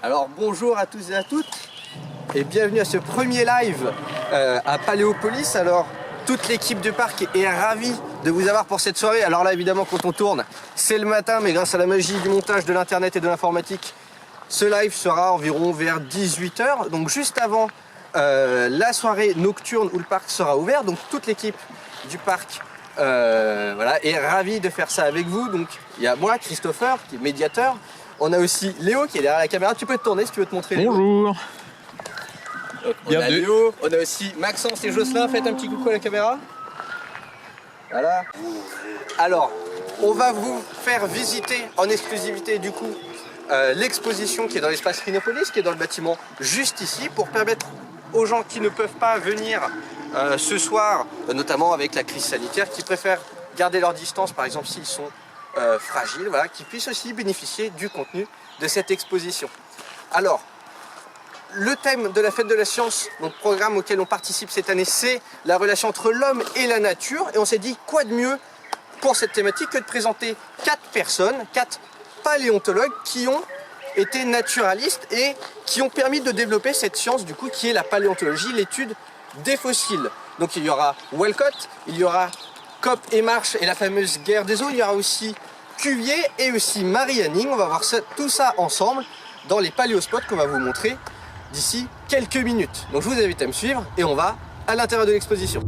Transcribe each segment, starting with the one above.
Alors bonjour à tous et à toutes et bienvenue à ce premier live à Paléopolis. Alors toute l'équipe du parc est ravie de vous avoir pour cette soirée. Alors là évidemment quand on tourne c'est le matin, mais grâce à la magie du montage, de l'internet et de l'informatique, ce live sera environ vers 18 h, donc juste avant la soirée nocturne où le parc sera ouvert. Donc toute l'équipe du parc voilà, est ravie de faire ça avec vous. Donc il y a moi, Christopher, qui est médiateur. On a aussi Léo qui est derrière la caméra. Tu peux te tourner si tu veux te montrer. Bonjour. On a Léo, on a aussi Maxence et Jocelyn. Faites un petit coucou à la caméra. Voilà. Alors, on va vous faire visiter en exclusivité du coup l'exposition qui est dans l'espace Rhinopolis, qui est dans le bâtiment juste ici, pour permettre aux gens qui ne peuvent pas venir ce soir, notamment avec la crise sanitaire, qui préfèrent garder leur distance, par exemple s'ils sont fragiles, voilà, qui puissent aussi bénéficier du contenu de cette exposition. Alors, le thème de la fête de la science, donc programme auquel on participe cette année, c'est la relation entre l'homme et la nature. Et on s'est dit, quoi de mieux pour cette thématique que de présenter 4 personnes, 4 paléontologues qui ont été naturalistes et qui ont permis de développer cette science du coup qui est la paléontologie, l'étude des fossiles. Donc il y aura Walcott, il y aura Cope et Marsh et la fameuse guerre des eaux, il y aura aussi Cuvier et aussi Marie Hanning. On va voir ça, tout ça ensemble dans les paléospots qu'on va vous montrer d'ici quelques minutes. Donc je vous invite à me suivre et on va à l'intérieur de l'exposition.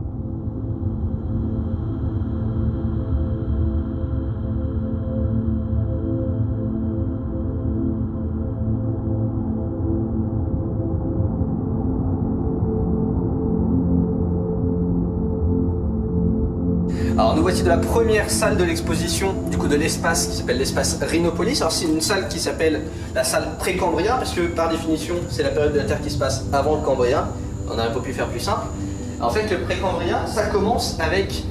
Alors nous voici dans la première salle de l'exposition du coup de l'espace qui s'appelle l'espace Rhinopolis. Alors c'est une salle qui s'appelle la salle pré-cambrien parce que par définition c'est la période de la Terre qui se passe avant le Cambrien. On n'aurait pas pu faire plus simple. En fait le pré-cambrien ça commence avec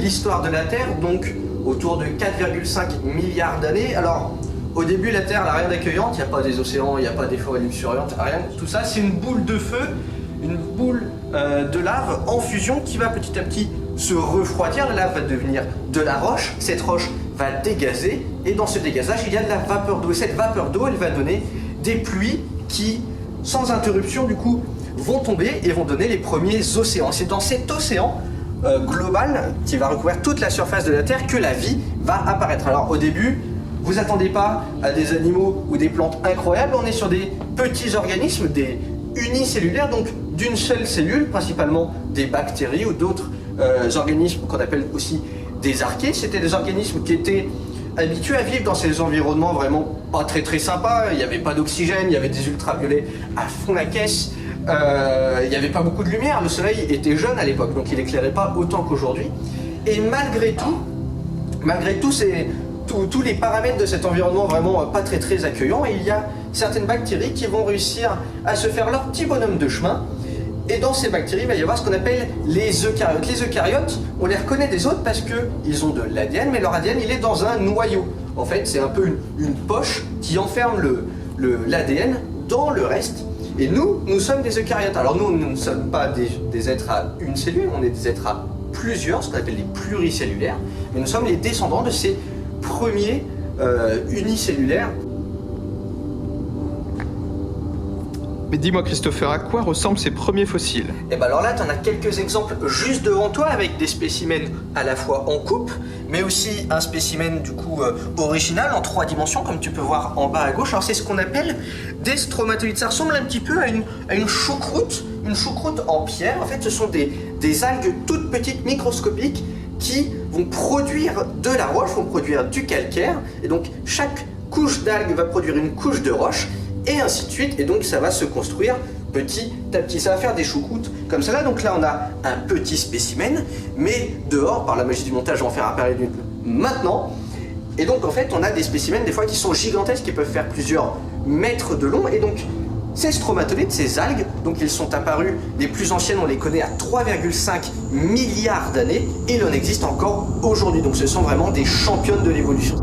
l'histoire de la Terre, donc autour de 4,5 milliards d'années. Alors au début la Terre n'a rien d'accueillante, il n'y a pas des océans, il n'y a pas des forêts luxuriantes, rien de tout ça. C'est une boule de feu, une boule de lave en fusion qui va petit à petit se refroidir. La lave va devenir de la roche, cette roche va dégazer et dans ce dégazage il y a de la vapeur d'eau et cette vapeur d'eau elle va donner des pluies qui sans interruption du coup vont tomber et vont donner les premiers océans. C'est dans cet océan global qui va recouvrir toute la surface de la Terre que la vie va apparaître. Alors au début vous attendez pas à des animaux ou des plantes incroyables, on est sur des petits organismes, des unicellulaires, donc d'une seule cellule, principalement des bactéries ou d'autres organismes qu'on appelle aussi des archées. C'était des organismes qui étaient habitués à vivre dans ces environnements vraiment pas très sympas. Il n'y avait pas d'oxygène, il y avait des ultraviolets à fond la caisse, il n'y avait pas beaucoup de lumière, le soleil était jeune à l'époque, donc il n'éclairait pas autant qu'aujourd'hui. Et malgré tout tous les paramètres de cet environnement vraiment pas très accueillant, et il y a certaines bactéries qui vont réussir à se faire leur petit bonhomme de chemin. Et dans ces bactéries, il va y avoir ce qu'on appelle les eucaryotes. Les eucaryotes, on les reconnaît des autres parce qu'ils ont de l'ADN, mais leur ADN, il est dans un noyau. En fait, c'est un peu une poche qui enferme l'ADN dans le reste. Et nous sommes des eucaryotes. Alors nous ne sommes pas des êtres à une cellule, on est des êtres à plusieurs, ce qu'on appelle les pluricellulaires. Mais nous sommes les descendants de ces premiers unicellulaires. Mais dis-moi Christopher, à quoi ressemblent ces premiers fossiles? Et ben alors là, tu en as quelques exemples juste devant toi avec des spécimens à la fois en coupe, mais aussi un spécimen du coup original en 3 dimensions, comme tu peux voir en bas à gauche. Alors c'est ce qu'on appelle des stromatolites. Ça ressemble un petit peu à une choucroute en pierre. En fait, ce sont des algues toutes petites, microscopiques, qui vont produire de la roche, vont produire du calcaire. Et donc chaque couche d'algues va produire une couche de roche. Et ainsi de suite, et donc ça va se construire petit à petit, ça va faire des choucroutes comme ça là. Donc là on a un petit spécimen, mais dehors, par la magie du montage, on va en faire apparaître maintenant. Et donc en fait on a des spécimens des fois qui sont gigantesques, qui peuvent faire plusieurs mètres de long. Et donc ces stromatolites, ces algues, donc ils sont apparus, les plus anciennes on les connaît à 3,5 milliards d'années, et il en existe encore aujourd'hui. Donc ce sont vraiment des championnes de l'évolution.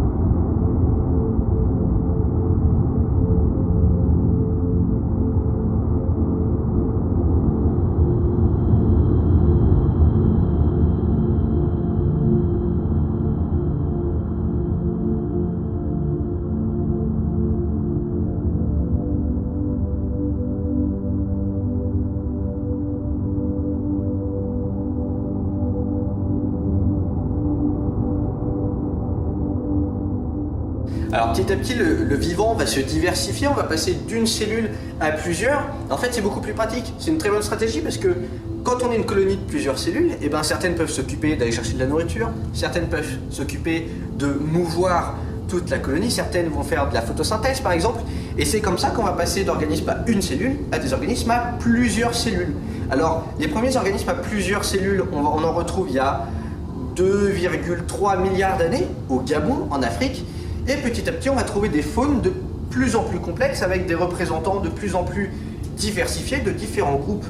Alors petit à petit, le vivant va se diversifier, on va passer d'une cellule à plusieurs. En fait, c'est beaucoup plus pratique. C'est une très bonne stratégie parce que quand on est une colonie de plusieurs cellules, eh ben, certaines peuvent s'occuper d'aller chercher de la nourriture, certaines peuvent s'occuper de mouvoir toute la colonie, certaines vont faire de la photosynthèse par exemple, et c'est comme ça qu'on va passer d'organismes à une cellule à des organismes à plusieurs cellules. Alors, les premiers organismes à plusieurs cellules, on en retrouve il y a 2,3 milliards d'années au Gabon, en Afrique, et petit à petit on va trouver des faunes de plus en plus complexes avec des représentants de plus en plus diversifiés de différents groupes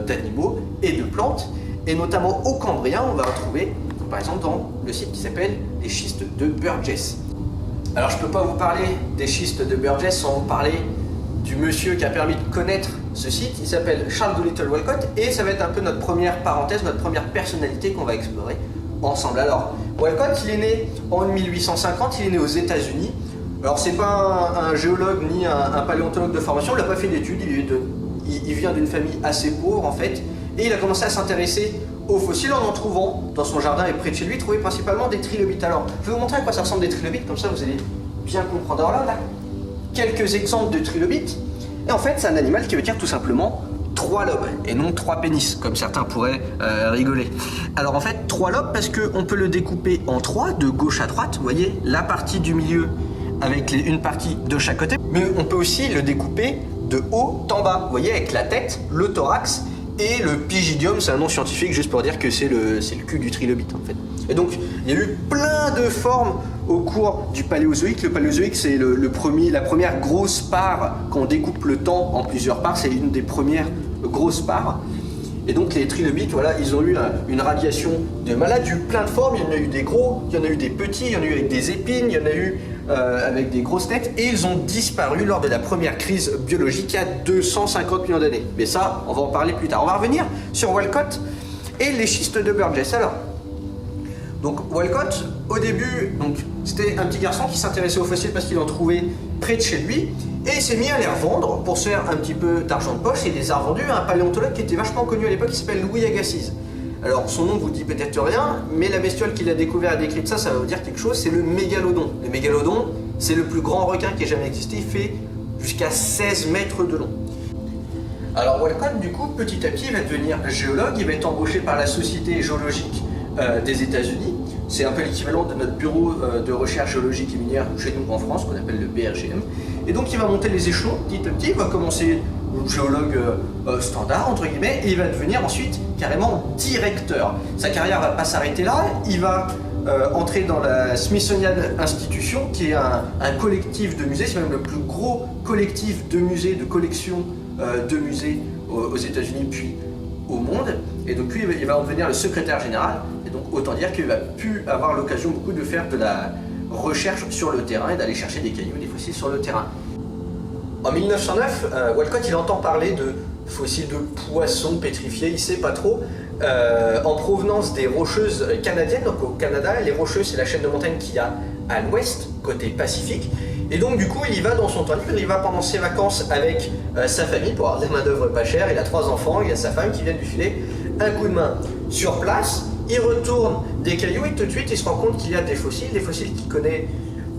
d'animaux et de plantes, et notamment au Cambrien on va retrouver par exemple dans le site qui s'appelle les schistes de Burgess. Alors je ne peux pas vous parler des schistes de Burgess sans vous parler du monsieur qui a permis de connaître ce site. Il s'appelle Charles Doolittle Walcott et ça va être un peu notre première parenthèse, notre première personnalité qu'on va explorer ensemble. Alors Walcott, il est né en 1850, il est né aux États-Unis. Alors c'est pas un géologue ni un paléontologue de formation, il n'a pas fait d'études, il vient d'une famille assez pauvre en fait, et il a commencé à s'intéresser aux fossiles en trouvant dans son jardin et près de chez lui, il trouvait principalement des trilobites. Alors je vais vous montrer à quoi ça ressemble des trilobites, comme ça vous allez bien comprendre. Alors là, quelques exemples de trilobites, et en fait c'est un animal qui veut dire tout simplement 3 lobes et non 3 pénis, comme certains pourraient rigoler. Alors en fait 3 lobes parce qu'on peut le découper en 3, de gauche à droite, vous voyez la partie du milieu avec une partie de chaque côté, mais on peut aussi le découper de haut en bas, vous voyez, avec la tête, le thorax et le pygidium, c'est un nom scientifique juste pour dire que c'est le cul du trilobite en fait. Et donc il y a eu plein de formes au cours du Paléozoïque. Le Paléozoïque c'est la première grosse part, quand on découpe le temps en plusieurs parts, c'est une des premières grosses parts. Et donc les trilobites, voilà, ils ont eu une radiation de malade, il y a eu plein de formes, il y en a eu des gros, il y en a eu des petits, il y en a eu avec des épines, il y en a eu avec des grosses têtes, et ils ont disparu lors de la première crise biologique il y a 250 millions d'années. Mais ça, on va en parler plus tard. On va revenir sur Walcott et les schistes de Burgess. Alors, donc Walcott, au début, c'était un petit garçon qui s'intéressait aux fossiles parce qu'il en trouvait près de chez lui, et il s'est mis à les revendre pour se faire un petit peu d'argent de poche, et il les a revendus à un paléontologue qui était vachement connu à l'époque, qui s'appelle Louis Agassiz. Alors son nom vous dit peut-être rien, mais la bestiole qu'il a découvert et décrite ça va vous dire quelque chose, c'est le mégalodon. Le mégalodon, c'est le plus grand requin qui ait jamais existé, il fait jusqu'à 16 mètres de long. Alors Walcott, du coup, petit à petit, il va devenir géologue, il va être embauché par la Société géologique des États-Unis. C'est un peu l'équivalent de notre bureau de recherche géologique et minière chez nous en France, qu'on appelle le BRGM. Et donc il va monter les échelons petit à petit, il va commencer géologue standard entre guillemets, et il va devenir ensuite carrément directeur. Sa carrière va pas s'arrêter là, il va entrer dans la Smithsonian Institution, qui est un collectif de musées, c'est même le plus gros collectif de musées, de collections de musées aux États-Unis puis au monde. Et donc lui, il va en devenir le secrétaire général, et donc autant dire qu'il va plus avoir l'occasion beaucoup de faire de la recherche sur le terrain et d'aller chercher des cailloux, des fossiles sur le terrain. En 1909, Walcott il entend parler de fossiles de poissons pétrifiés, il ne sait pas trop, en provenance des Rocheuses canadiennes. Donc au Canada, les Rocheuses c'est la chaîne de montagnes qu'il y a à l'ouest, côté Pacifique. Et donc du coup il y va dans son temps libre, il va pendant ses vacances avec sa famille pour avoir des main d'œuvre pas chères. Il a 3 enfants, il a sa femme qui vient de lui filer un coup de main. Sur place, il retourne des cailloux et tout de suite il se rend compte qu'il y a des fossiles qu'il connaît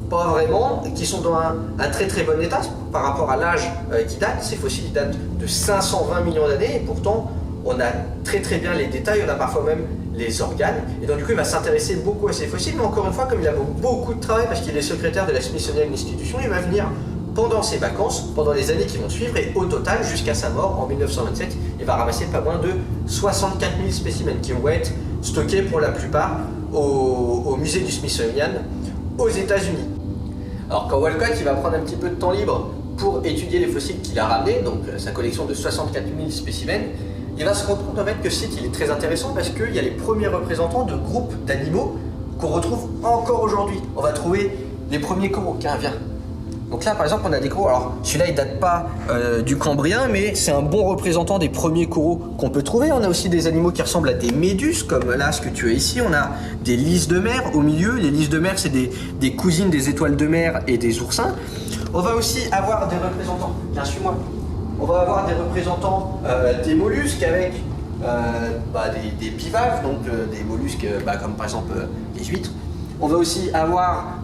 pas vraiment, qui sont dans un très très bon état par rapport à l'âge qui date. Ces fossiles datent de 520 millions d'années, et pourtant on a très très bien les détails, on a parfois même les organes, et donc du coup il va s'intéresser beaucoup à ces fossiles, mais encore une fois, comme il a beaucoup de travail parce qu'il est secrétaire de la Smithsonian Institution, il va venir pendant ses vacances, pendant les années qui vont suivre, et au total jusqu'à sa mort en 1927, il va ramasser pas moins de 64 000 spécimens qui vont être stockés pour la plupart au musée du Smithsonian aux États-Unis. Alors quand Walcott il va prendre un petit peu de temps libre pour étudier les fossiles qu'il a ramenés, donc sa collection de 64 000 spécimens, il va se rendre compte en fait que ce site il est très intéressant parce qu'il y a les premiers représentants de groupes d'animaux qu'on retrouve encore aujourd'hui. On va trouver les premiers coraux. Tiens, viens. Donc là par exemple on a des coraux, alors celui-là il date pas du Cambrien, mais c'est un bon représentant des premiers coraux qu'on peut trouver. On a aussi des animaux qui ressemblent à des méduses, comme là ce que tu as ici. On a des lises de mer au milieu. Les lises de mer c'est des cousines des étoiles de mer et des oursins. On va aussi avoir des représentants, bien suis-moi. On va avoir des représentants des mollusques avec des bivalves, donc des mollusques comme par exemple les huîtres. On va aussi avoir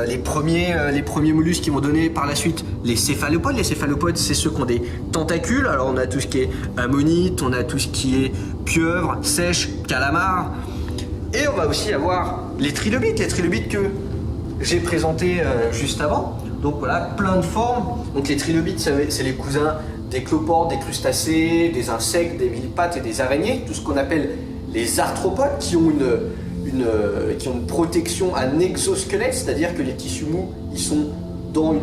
les premiers mollusques qui vont donner par la suite les céphalopodes. Les céphalopodes, c'est ceux qui ont des tentacules. Alors on a tout ce qui est ammonite, on a tout ce qui est pieuvre, sèche, calamar. Et on va aussi avoir les trilobites que j'ai présentés juste avant. Donc voilà, plein de formes. Donc les trilobites, c'est les cousins des cloportes, des crustacés, des insectes, des mille-pattes et des araignées. Tout ce qu'on appelle les arthropodes qui ont une protection, un exosquelette, c'est-à-dire que les tissus mous, ils sont dans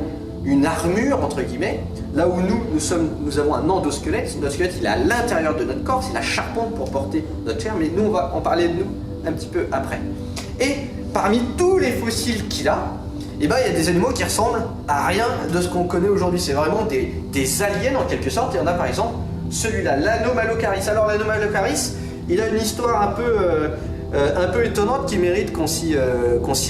une armure, entre guillemets. Là où nous avons un endosquelette. Notre squelette, il est à l'intérieur de notre corps, c'est la charpente pour porter notre chair, mais nous, on va en parler de nous un petit peu après. Et parmi tous les fossiles qu'il a, eh ben, il y a des animaux qui ressemblent à rien de ce qu'on connaît aujourd'hui. C'est vraiment des aliens en quelque sorte. Et on a par exemple celui-là, l'Anomalocaris. Alors l'Anomalocaris, il a une histoire un peu étonnante qui mérite qu'on s'y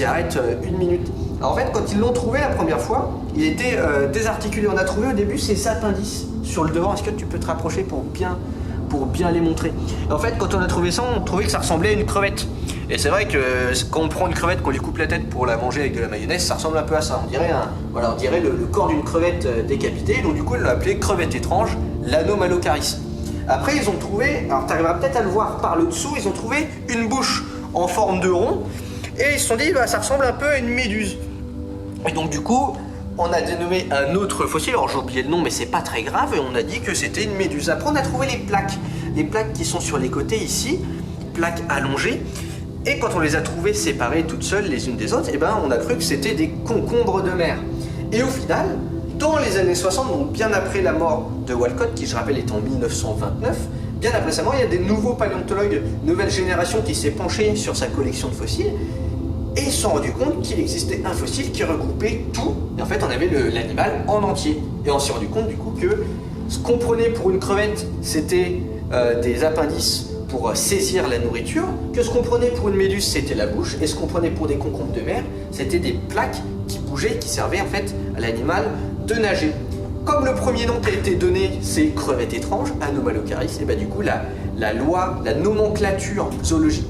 arrête une minute. Alors en fait, quand ils l'ont trouvé la première fois, il était désarticulé. On a trouvé au début ses appendices sur le devant. Est-ce que tu peux te rapprocher pour bien les montrer? Et en fait, quand on a trouvé ça, on trouvait que ça ressemblait à une crevette. Et c'est vrai que quand on prend une crevette, qu'on lui coupe la tête pour la manger avec de la mayonnaise, ça ressemble un peu à ça. On dirait le corps d'une crevette décapitée. Donc du coup, ils l'ont appelé crevette étrange, l'Anomalocaris. Après, ils ont trouvé, alors tu arriveras peut-être à le voir par le dessous, ils ont trouvé une bouche en forme de rond. Et ils se sont dit, bah, ça ressemble un peu à une méduse. Et donc du coup, on a dénommé un autre fossile, alors j'ai oublié le nom mais c'est pas très grave, et on a dit que c'était une méduse. Après on a trouvé les plaques qui sont sur les côtés ici, plaques allongées, et quand on les a trouvées séparées toutes seules les unes des autres, eh ben, on a cru que c'était des concombres de mer. Et au final, dans les années 60, donc bien après la mort de Walcott, qui je rappelle est en 1929, bien après sa mort, il y a des nouveaux paléontologues, nouvelle génération qui s'est penchée sur sa collection de fossiles, et ils se sont rendus compte qu'il existait un fossile qui regroupait tout. Et en fait, on avait l'animal en entier. Et on s'est rendu compte du coup que ce qu'on prenait pour une crevette, c'était des appendices pour saisir la nourriture, que ce qu'on prenait pour une méduse, c'était la bouche, et ce qu'on prenait pour des concombres de mer, c'était des plaques qui bougeaient, qui servaient en fait à l'animal de nager. Comme le premier nom qui a été donné, c'est crevette étrange, Anomalocaris, et bah du coup la loi, la nomenclature zoologique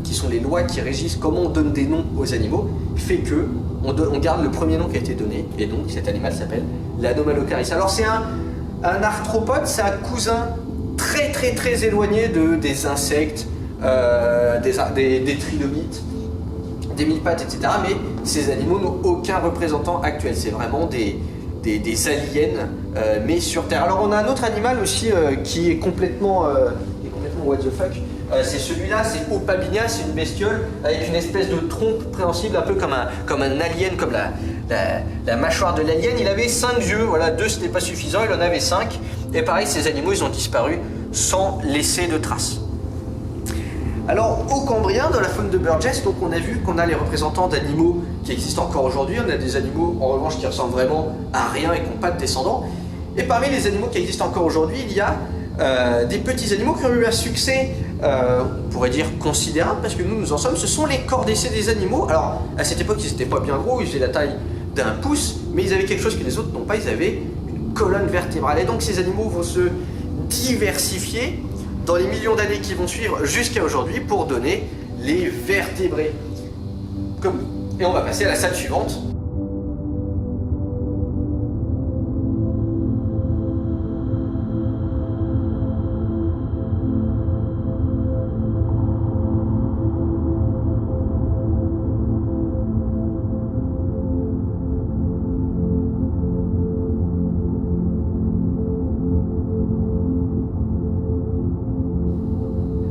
qui sont les lois qui régissent comment on donne des noms aux animaux, fait que on garde le premier nom qui a été donné, et donc cet animal s'appelle l'Anomalocaris. Alors c'est un arthropode, c'est un cousin très éloigné des insectes, des trilobites, des mille-pattes, etc. Mais ces animaux n'ont aucun représentant actuel, c'est vraiment des aliens, mais sur Terre. Alors on a un autre animal aussi qui est complètement what the fuck. C'est celui-là, c'est Opabinia, c'est une bestiole avec une espèce de trompe préhensible, un peu comme un alien, comme la mâchoire de l'alien. Il avait 5 yeux, voilà, 2 c'était pas suffisant, il en avait 5. Et pareil, ces animaux, ils ont disparu sans laisser de traces. Alors, au Cambrien, dans la faune de Burgess, donc on a vu qu'on a les représentants d'animaux qui existent encore aujourd'hui. On a des animaux, en revanche, qui ressemblent vraiment à rien et qui n'ont pas de descendants. Et parmi les animaux qui existent encore aujourd'hui, il y a des petits animaux qui ont eu un succès, on pourrait dire considérable, parce que nous en sommes, ce sont les cordacés des animaux. Alors, à cette époque, ils n'étaient pas bien gros, ils faisaient la taille d'un pouce, mais ils avaient quelque chose que les autres n'ont pas, ils avaient une colonne vertébrale. Et donc, ces animaux vont se diversifier dans les millions d'années qui vont suivre jusqu'à aujourd'hui pour donner les vertébrés. Et on va passer à la salle suivante.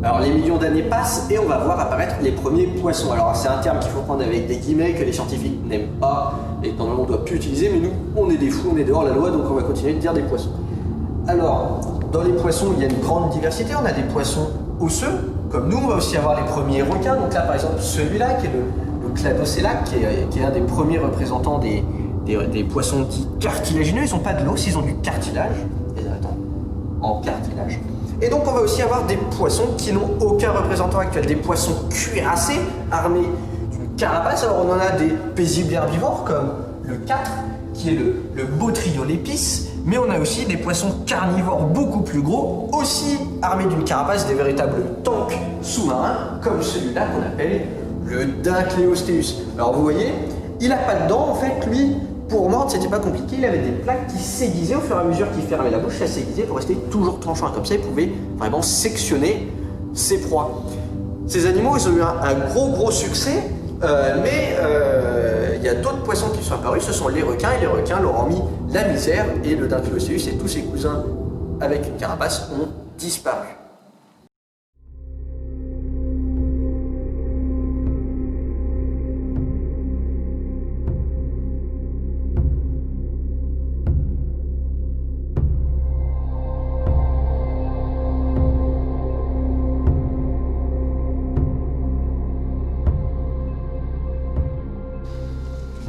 Alors les millions d'années passent et on va voir apparaître les premiers poissons. Alors c'est un terme qu'il faut prendre avec des guillemets que les scientifiques n'aiment pas et que normalement on ne doit plus utiliser, mais nous on est des fous, on est dehors la loi, donc on va continuer de dire des poissons. Alors dans les poissons il y a une grande diversité, on a des poissons osseux, comme nous on va aussi avoir les premiers requins, donc là par exemple celui-là qui est le Cladocella, qui est un des premiers représentants des poissons dits cartilagineux. Ils n'ont pas de l'os, ils ont du cartilage, en cartilage. Et donc on va aussi avoir des poissons qui n'ont aucun représentant actuel, des poissons cuirassés, armés d'une carapace. Alors on en a des paisibles herbivores comme le 4, qui est le Botryolépis, mais on a aussi des poissons carnivores beaucoup plus gros, aussi armés d'une carapace, des véritables tanks sous-marins, comme celui-là qu'on appelle le Dincleosteus. Alors vous voyez, il n'a pas de dents, en fait, lui, pour mordre, c'était pas compliqué, il avait des plaques qui s'aiguisaient au fur et à mesure qu'il fermait la bouche, ça s'aiguisait pour rester toujours tranchant. Et comme ça, il pouvait vraiment sectionner ses proies. Ces animaux, ils ont eu un gros succès, mais il y a d'autres poissons qui sont apparus, ce sont les requins, et les requins leur ont mis la misère, et le Dincleosteus et tous ses cousins avec une carapace ont disparu.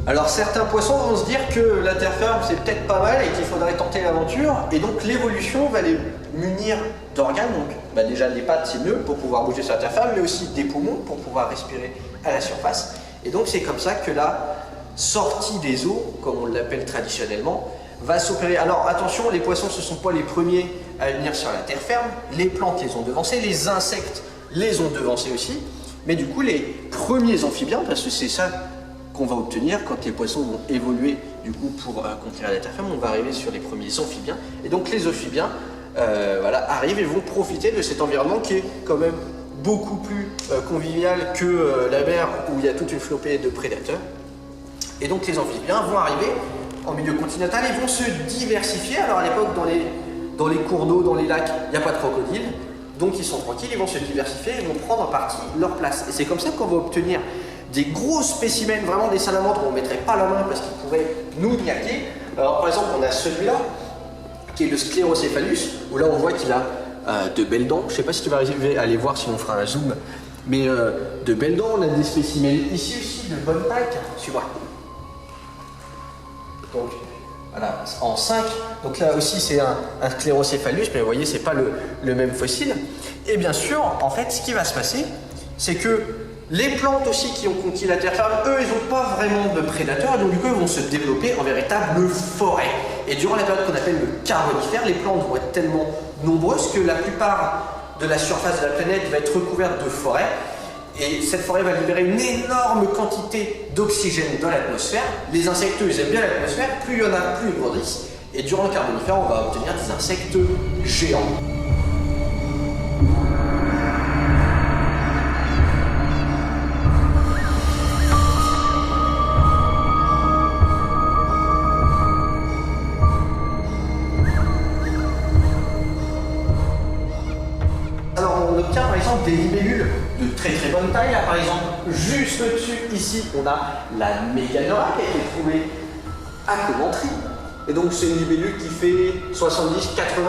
Alors certains poissons vont se dire que la terre ferme c'est peut-être pas mal et qu'il faudrait tenter l'aventure, et donc l'évolution va les munir d'organes, donc déjà les pattes c'est mieux pour pouvoir bouger sur la terre ferme, mais aussi des poumons pour pouvoir respirer à la surface, et donc c'est comme ça que la sortie des eaux, comme on l'appelle traditionnellement, va s'opérer. Alors attention, les poissons ce ne sont pas les premiers à venir sur la terre ferme, les plantes les ont devancés, les insectes les ont devancés aussi, mais du coup les premiers amphibiens, parce que c'est ça qu'on va obtenir quand les poissons vont évoluer du coup pour conquérir la terre ferme, on va arriver sur les premiers amphibiens, et donc les amphibiens arrivent et vont profiter de cet environnement qui est quand même beaucoup plus convivial que la mer où il y a toute une flopée de prédateurs. Et donc les amphibiens vont arriver en milieu continental et vont se diversifier. Alors à l'époque dans les cours d'eau, dans les lacs, il n'y a pas de crocodiles, donc ils sont tranquilles, ils vont se diversifier, ils vont prendre en partie leur place. Et c'est comme ça qu'on va obtenir des gros spécimens, vraiment des salamandres où on ne mettrait pas la main parce qu'ils pourraient nous niaquer. Alors par exemple, on a celui-là, qui est le Sclerocéphalus, où là on voit qu'il a de belles dents. Je ne sais pas si tu vas arriver à les voir si on fera un zoom, mais de belles dents. On a des spécimens ici aussi de bonne taille. Suis-moi. Donc voilà, en 5. Donc là aussi c'est un Sclerocéphalus, mais vous voyez, c'est pas le même fossile. Et bien sûr, en fait, ce qui va se passer, c'est que les plantes aussi qui ont conquis la terre ferme, eux, ils n'ont pas vraiment de prédateurs, et donc du coup, ils vont se développer en véritable forêt. Et durant la période qu'on appelle le Carbonifère, les plantes vont être tellement nombreuses que la plupart de la surface de la planète va être recouverte de forêt. Et cette forêt va libérer une énorme quantité d'oxygène dans l'atmosphère. Les insectes, ils aiment bien l'atmosphère, plus il y en a, plus ils grandissent. Et durant le Carbonifère, on va obtenir des insectes géants. Par exemple des libellules de très bonne taille. Là par exemple, juste au-dessus ici on a la Méganora qui a été trouvée à Coventry, et donc c'est une libellule qui fait 70-80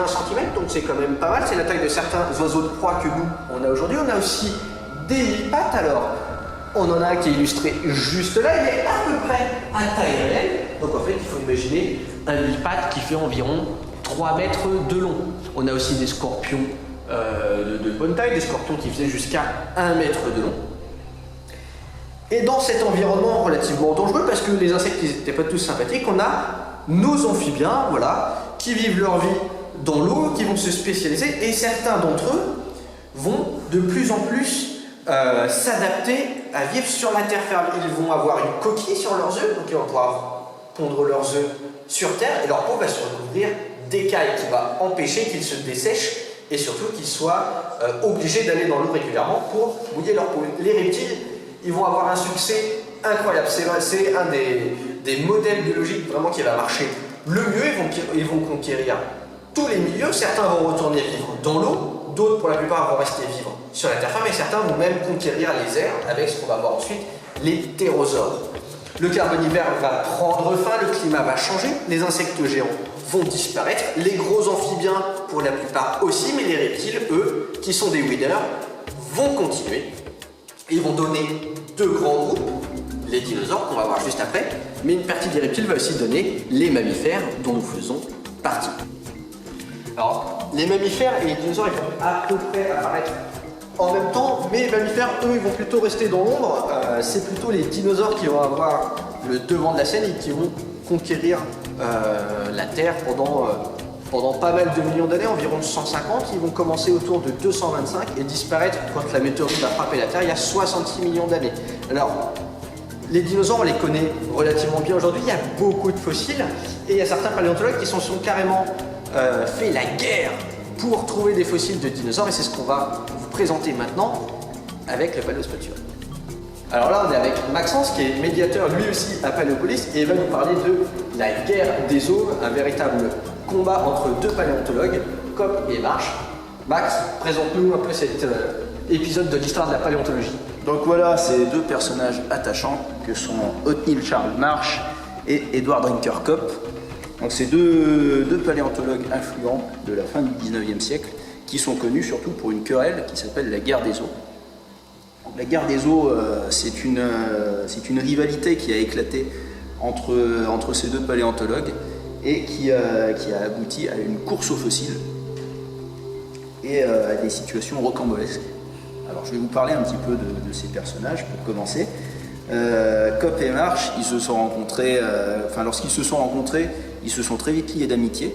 cm, donc c'est quand même pas mal, c'est la taille de certains oiseaux de proie que nous on a aujourd'hui. On a aussi des mille-pattes. Alors on en a un qui est illustré juste là, il est à peu près à taille réelle, donc en fait il faut imaginer un mille-pattes qui fait environ 3 mètres de long. On a aussi des scorpions de bonne taille, des scorpions qui faisaient jusqu'à 1 mètre de long. Et dans cet environnement relativement dangereux, parce que les insectes n'étaient pas tous sympathiques, on a nos amphibiens, voilà, qui vivent leur vie dans l'eau, qui vont se spécialiser, et certains d'entre eux vont de plus en plus s'adapter à vivre sur la terre ferme. Ils vont avoir une coquille sur leurs œufs, donc ils vont pouvoir pondre leurs œufs sur terre, et leur peau va se recouvrir d'écailles qui va empêcher qu'ils se dessèchent, et surtout qu'ils soient obligés d'aller dans l'eau régulièrement pour mouiller leur peau. Les reptiles, ils vont avoir un succès incroyable. C'est un des modèles biologiques vraiment qui va marcher le mieux. Ils vont conquérir tous les milieux. Certains vont retourner vivre dans l'eau, d'autres pour la plupart vont rester vivre sur la terre ferme, et certains vont même conquérir les airs avec ce qu'on va voir ensuite, les ptérosaures. Le Carbonifère va prendre fin, le climat va changer, les insectes géants vont disparaître, les gros amphibiens pour la plupart aussi, mais les reptiles, eux, qui sont des waders, vont continuer. Ils vont donner deux grands groupes, les dinosaures qu'on va voir juste après, mais une partie des reptiles va aussi donner les mammifères dont nous faisons partie. Alors, les mammifères et les dinosaures, ils vont à peu près apparaître en même temps, mais les mammifères, eux, ils vont plutôt rester dans l'ombre. C'est plutôt les dinosaures qui vont avoir le devant de la scène et qui vont conquérir la Terre pendant pendant pas mal de millions d'années, environ 150. Ils vont commencer autour de 225 et disparaître quand la météorite va frapper la Terre il y a 66 millions d'années. Alors, les dinosaures, on les connaît relativement bien aujourd'hui. Il y a beaucoup de fossiles et il y a certains paléontologues qui sont carrément fait la guerre pour trouver des fossiles de dinosaures et c'est ce qu'on va vous présenter maintenant avec le Paléospature. Alors là, on est avec Maxence qui est médiateur lui aussi à Paléopolis et il va nous parler de la guerre des eaux, un véritable combat entre deux paléontologues, Kopp et Marsh. Max, présente-nous un peu cet épisode de l'histoire de la paléontologie. Donc voilà, ces deux personnages attachants que sont Othniel Charles Marsh et Edward Drinker Kopp. Donc c'est deux paléontologues influents de la fin du 19e siècle qui sont connus surtout pour une querelle qui s'appelle la guerre des eaux. La guerre des eaux, c'est une rivalité qui a éclaté entre ces deux paléontologues et qui a abouti à une course aux fossiles et à des situations rocambolesques. Alors je vais vous parler un petit peu de ces personnages pour commencer. Kopp et Marsh, ils se sont rencontrés, lorsqu'ils se sont rencontrés, ils se sont très vite liés d'amitié.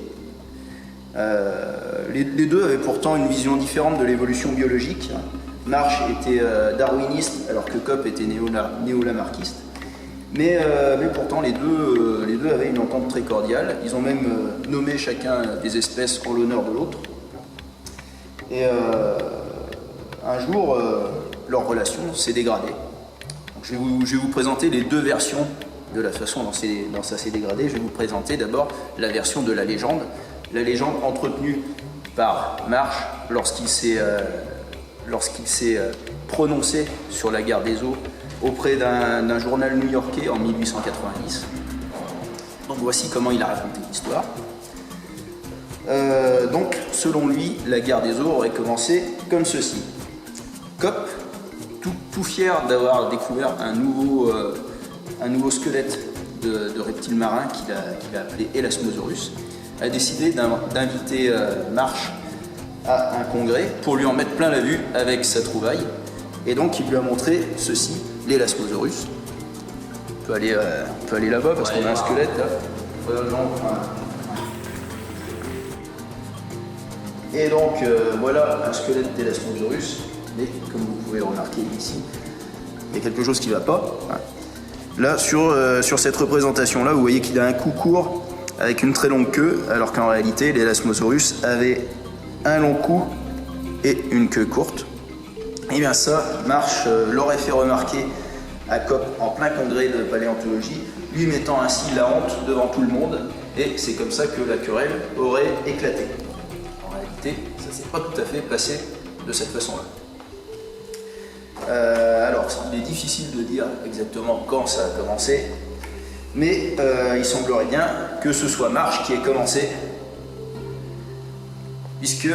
Les deux avaient pourtant une vision différente de l'évolution biologique. Marsh était darwiniste alors que Kopp était néo-lamarckiste. Mais pourtant les deux avaient une entente très cordiale. Ils ont même nommé chacun des espèces en l'honneur de l'autre. Et un jour, leur relation s'est dégradée. Donc, je vais vous présenter les deux versions de la façon dont ça s'est dégradé. Je vais vous présenter d'abord la version de la légende entretenue par Marsh lorsqu'il s'est prononcé sur la guerre des eaux auprès d'un journal new-yorkais en 1890. Donc voici comment il a raconté l'histoire. Donc, selon lui, la guerre des eaux aurait commencé comme ceci. Kopp, tout fier d'avoir découvert un nouveau squelette de reptile marin qu'il a appelé Elasmosaurus, a décidé d'inviter Marsh à un congrès pour lui en mettre plein la vue avec sa trouvaille. Et donc il lui a montré ceci, l'Elasmosaurus. On peut aller là-bas parce qu'on a un squelette là. Et donc voilà un squelette d'Elasmosaurus, mais comme vous pouvez remarquer ici, il y a quelque chose qui ne va pas. Là, sur cette représentation-là, vous voyez qu'il a un cou court avec une très longue queue, alors qu'en réalité, l'Elasmosaurus avait un long cou et une queue courte. Et bien ça, Marsh l'aurait fait remarquer à Kopp en plein congrès de paléontologie, lui mettant ainsi la honte devant tout le monde, et c'est comme ça que la querelle aurait éclaté. En réalité, ça ne s'est pas tout à fait passé de cette façon-là. Alors, il est difficile de dire exactement quand ça a commencé, mais il semblerait bien que ce soit Marsh qui ait commencé, puisque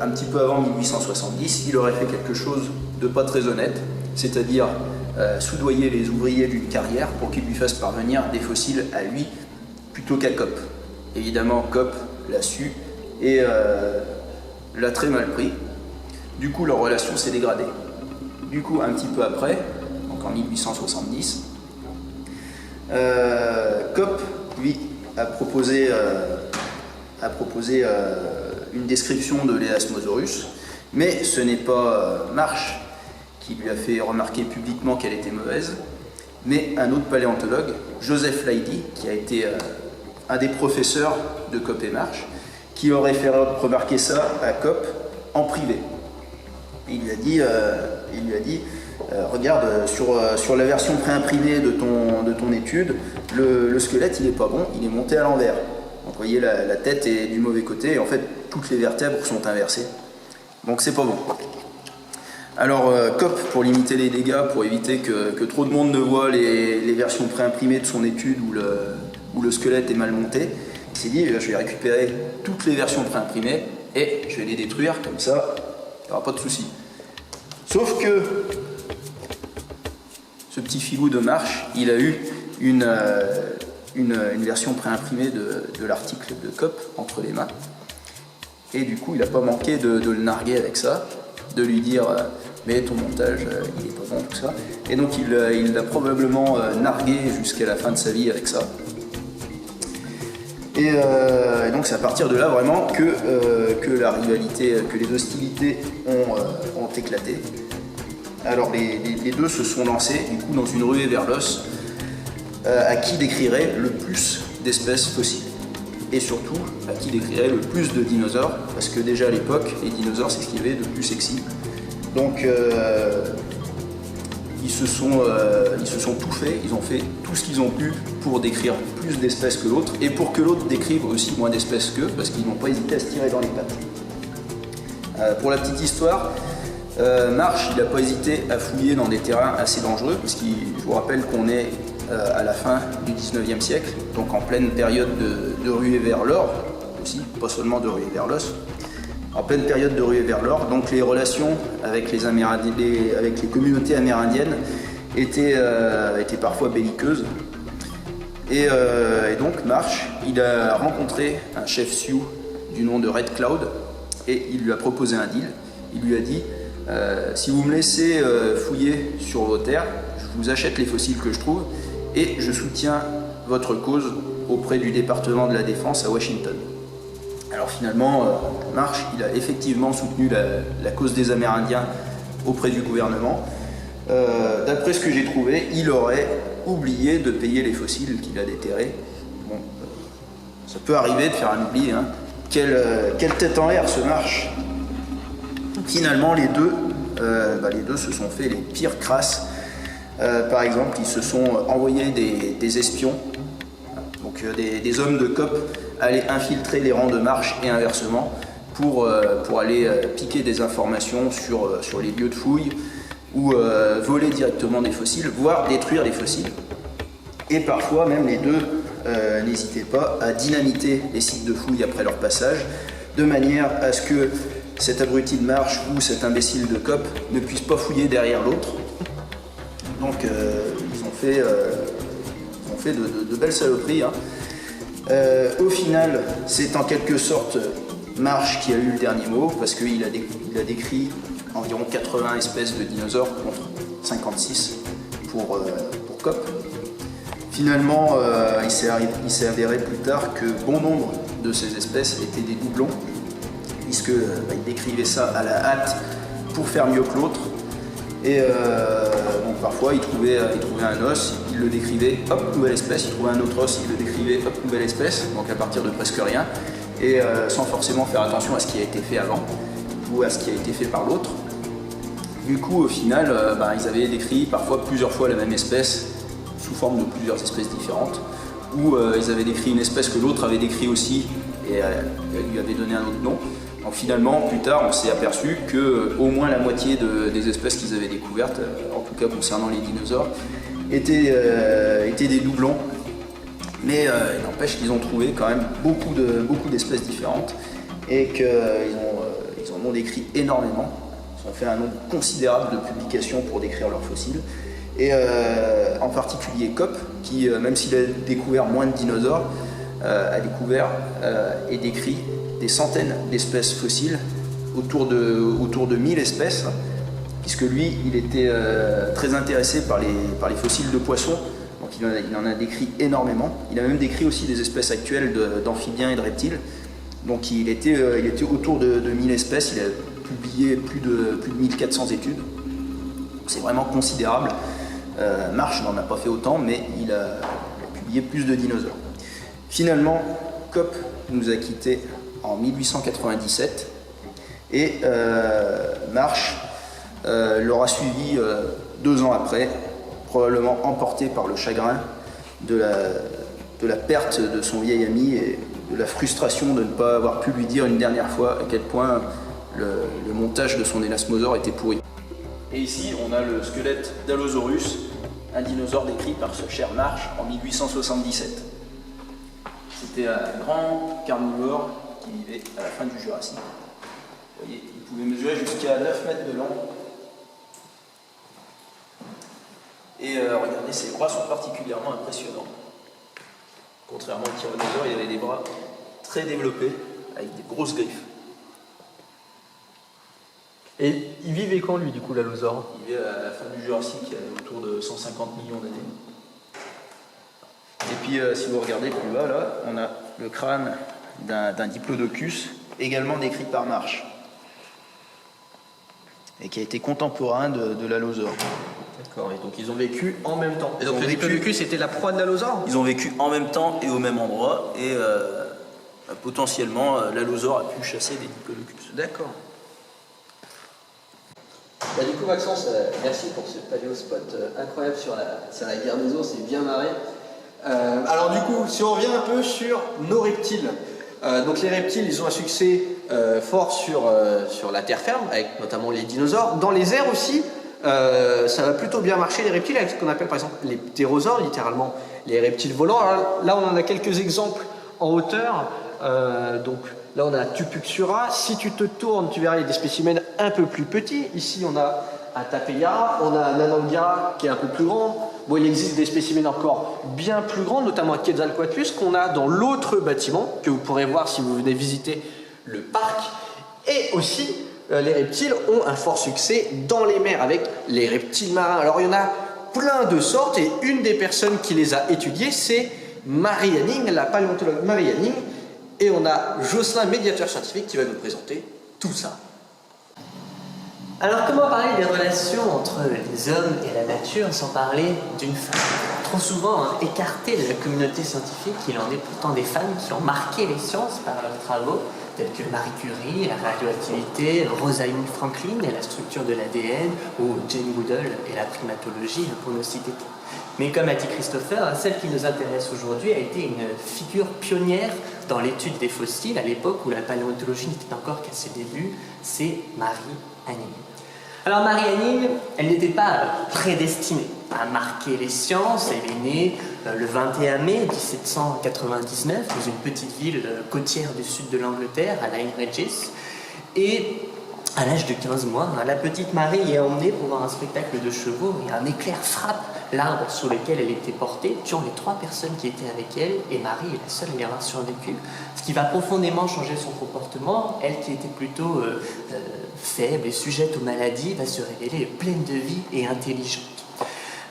un petit peu avant 1870, il aurait fait quelque chose de pas très honnête, c'est-à-dire soudoyer les ouvriers d'une carrière pour qu'ils lui fassent parvenir des fossiles à lui plutôt qu'à Kopp. Évidemment, Kopp l'a su et l'a très mal pris. Du coup, leur relation s'est dégradée. Du coup, un petit peu après, donc en 1870, Kopp, lui, a proposé une description de l'Elasmosaurus, mais ce n'est pas Marsh qui lui a fait remarquer publiquement qu'elle était mauvaise, mais un autre paléontologue, Joseph Leidy, qui a été un des professeurs de Kopp et Marsh, qui aurait fait remarquer ça à Kopp en privé. Il lui a dit regarde, sur la version préimprimée de ton étude, le squelette il est pas bon, il est monté à l'envers. Donc vous voyez, la tête est du mauvais côté et en fait toutes les vertèbres sont inversées. Donc c'est pas bon. Alors Kopp, pour limiter les dégâts, pour éviter que trop de monde ne voit les versions préimprimées de son étude où le squelette est mal monté, il s'est dit je vais récupérer toutes les versions préimprimées et je vais les détruire, comme ça il n'y aura pas de souci. Sauf que ce petit filou de Marsh, il a eu une version préimprimée de l'article de Kopp entre les mains. Et du coup, il n'a pas manqué de le narguer avec ça, de lui dire mais ton montage, il est pas bon, tout ça. Et donc, il l'a probablement nargué jusqu'à la fin de sa vie avec ça. Et donc c'est à partir de là vraiment que la rivalité, que les hostilités ont éclaté. Alors les deux se sont lancés du coup dans une ruée vers l'os à qui décrirait le plus d'espèces fossiles. Et surtout à qui décrirait le plus de dinosaures, parce que déjà à l'époque, les dinosaures c'est ce qu'il y avait de plus sexy. Donc ils se sont tout fait, ils ont fait tout ce qu'ils ont pu pour décrire plus d'espèces que l'autre, et pour que l'autre décrive aussi moins d'espèces qu'eux, parce qu'ils n'ont pas hésité à se tirer dans les pattes. Pour la petite histoire, Marsh, il n'a pas hésité à fouiller dans des terrains assez dangereux, parce que je vous rappelle qu'on est à la fin du 19e siècle, donc en pleine période de ruée vers l'or, aussi, pas seulement de ruée vers l'os, en pleine période de ruée vers l'or, donc les relations avec les communautés amérindiennes étaient parfois belliqueuses. Et donc Marsh, il a rencontré un chef Sioux du nom de Red Cloud, et il lui a proposé un deal. Il lui a dit si vous me laissez fouiller sur vos terres, je vous achète les fossiles que je trouve et je soutiens votre cause auprès du département de la Défense à Washington. Alors finalement, Marsh, il a effectivement soutenu la cause des Amérindiens auprès du gouvernement. D'après ce que j'ai trouvé, il aurait oublié de payer les fossiles qu'il a déterrés. Bon, ça peut arriver de faire un oubli, hein. Quelle tête en l'air ce Marsh. Finalement, les deux se sont fait les pires crasses. Par exemple, ils se sont envoyés des espions, donc des hommes de COP allaient infiltrer les rangs de Marsh et inversement pour aller piquer des informations sur les lieux de fouille ou voler directement des fossiles, voire détruire les fossiles. Et parfois, même les deux n'hésitaient pas à dynamiter les sites de fouille après leur passage, de manière à ce que cet abruti de Marsh ou cet imbécile de COP ne puisse pas fouiller derrière l'autre. Donc ils ont fait de belles saloperies. Hein. Au final, c'est en quelque sorte Marsh qui a eu le dernier mot, parce qu'il a décrit environ 80 espèces de dinosaures contre 56 pour COP. Finalement, il s'est avéré plus tard que bon nombre de ces espèces étaient des doublons, puisqu'il décrivait ça à la hâte pour faire mieux que l'autre. Et donc parfois il trouvait un os, il le décrivait, hop, nouvelle espèce, il trouvait un autre os, il le décrivait, hop, nouvelle espèce, donc à partir de presque rien, et sans forcément faire attention à ce qui a été fait avant, ou à ce qui a été fait par l'autre. Du coup, au final, ils avaient décrit parfois plusieurs fois la même espèce, sous forme de plusieurs espèces différentes, ou ils avaient décrit une espèce que l'autre avait décrit aussi, et elle lui avait donné un autre nom. Donc finalement, plus tard, on s'est aperçu que au moins la moitié des espèces qu'ils avaient découvertes, en tout cas concernant les dinosaures, étaient des doublons. Mais il n'empêche qu'ils ont trouvé quand même beaucoup d'espèces différentes et qu'ils en ont décrit énormément. Ils ont fait un nombre considérable de publications pour décrire leurs fossiles. Et en particulier COP, qui, même s'il a découvert moins de dinosaures, a découvert et décrit des centaines d'espèces fossiles, autour de 1000 espèces, puisque lui, il était très intéressé par les fossiles de poissons, donc il en a décrit énormément. Il a même décrit aussi des espèces actuelles d'amphibiens et de reptiles, donc il était autour de 1000 espèces, il a publié plus de 1400 études, c'est vraiment considérable. Marsh n'en a pas fait autant, mais il a publié plus de dinosaures. Finalement, COP nous a quittés en 1897 et Marsh l'aura suivi 2 ans après, probablement emporté par le chagrin de la perte de son vieil ami et de la frustration de ne pas avoir pu lui dire une dernière fois à quel point le montage de son élasmosaure était pourri. Et ici, on a le squelette d'Allosaurus, un dinosaure décrit par ce cher Marsh en 1877. C'était un grand carnivore qui vivait à la fin du Jurassique. Vous voyez, il pouvait mesurer jusqu'à 9 mètres de long. Et regardez, ses bras sont particulièrement impressionnants. Contrairement au tyrannosaure, il avait des bras très développés, avec des grosses griffes. Et il vivait quand, lui, du coup, l'allosaure? Il vivait à la fin du Jurassique, autour de 150 millions d'années. Et puis si vous regardez plus bas, là, on a le crâne d'un diplodocus, également décrit par Marsh, et qui a été contemporain de l'allosaure. D'accord, et donc ils ont vécu en même temps. Et donc Ils le ont vécu- diplodocus était la proie de l'allosaure? Ils ont vécu en même temps et au même endroit, et potentiellement l'allosaure a pu chasser des diplodocus. D'accord. Bah, du coup, Maxence, merci pour ce paléospot incroyable sur la guerre des os, c'est bien marré. Alors du coup, si on revient un peu sur nos reptiles, donc les reptiles, ils ont un succès fort sur la terre ferme, avec notamment les dinosaures. Dans les airs aussi, ça va plutôt bien marcher les reptiles, avec ce qu'on appelle par exemple les ptérosaures, littéralement les reptiles volants. Alors, là, on en a quelques exemples en hauteur. Donc là, on a Tupuxura. Si tu te tournes, tu verras, il y a des spécimens un peu plus petits. Ici, on a un Tapeyara, on a un Anangara qui est un peu plus grand. Bon, il existe des spécimens encore bien plus grands, notamment un Quetzalcoatlus qu'on a dans l'autre bâtiment, que vous pourrez voir si vous venez visiter le parc. Et aussi, les reptiles ont un fort succès dans les mers avec les reptiles marins. Alors, il y en a plein de sortes et une des personnes qui les a étudiés, c'est Marie Hanning, la paléontologue Marie Hanning. Et on a Jocelyn, médiateur scientifique, qui va nous présenter tout ça. Alors comment parler des relations entre les hommes et la nature sans parler d'une femme? Trop souvent écartées de la communauté scientifique, il en est pourtant des femmes qui ont marqué les sciences par leurs travaux, tels que Marie Curie, la radioactivité, Rosalind Franklin et la structure de l'ADN, ou Jane Goodall et la primatologie, pour ne citer que. Mais comme a dit Christopher, celle qui nous intéresse aujourd'hui a été une figure pionnière dans l'étude des fossiles à l'époque où la paléontologie n'était encore qu'à ses débuts, c'est Marie Hanning. Alors Marie Hanning, elle n'était pas prédestinée à marquer les sciences, elle est née le 21 mai 1799 dans une petite ville côtière du sud de l'Angleterre, à Lyme Regis, et à l'âge de 15 mois, la petite Marie est emmenée pour voir un spectacle de chevaux et un éclair frappe l'arbre sur lequel elle était portée, tuant les 3 personnes qui étaient avec elle, et Marie est la seule à y avoir survécu, ce qui va profondément changer son comportement. Elle qui était plutôt faible et sujette aux maladies va se révéler pleine de vie et intelligente.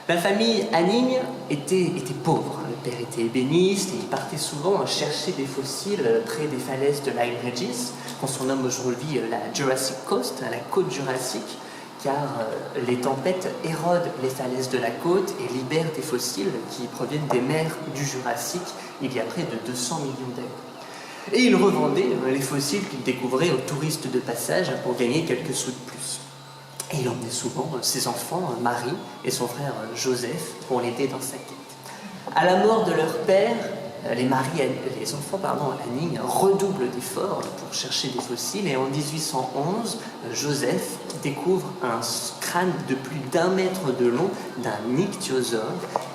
La famille Hanning était pauvre. Le père était ébéniste et il partait souvent chercher des fossiles près des falaises de Lyme Regis, qu'on surnomme aujourd'hui la Jurassic Coast, la côte jurassique, car les tempêtes érodent les falaises de la côte et libèrent des fossiles qui proviennent des mers du Jurassique il y a près de 200 millions d'années. Et il revendait les fossiles qu'il découvrait aux touristes de passage pour gagner quelques sous de plus. Et il emmenait souvent ses enfants, Marie et son frère Joseph, pour l'aider dans sa quête. À la mort de leur père, les enfants Hanning redoublent d'efforts pour chercher des fossiles et en 1811, Joseph découvre un crâne de plus d'1 mètre de long d'un ichthyosaure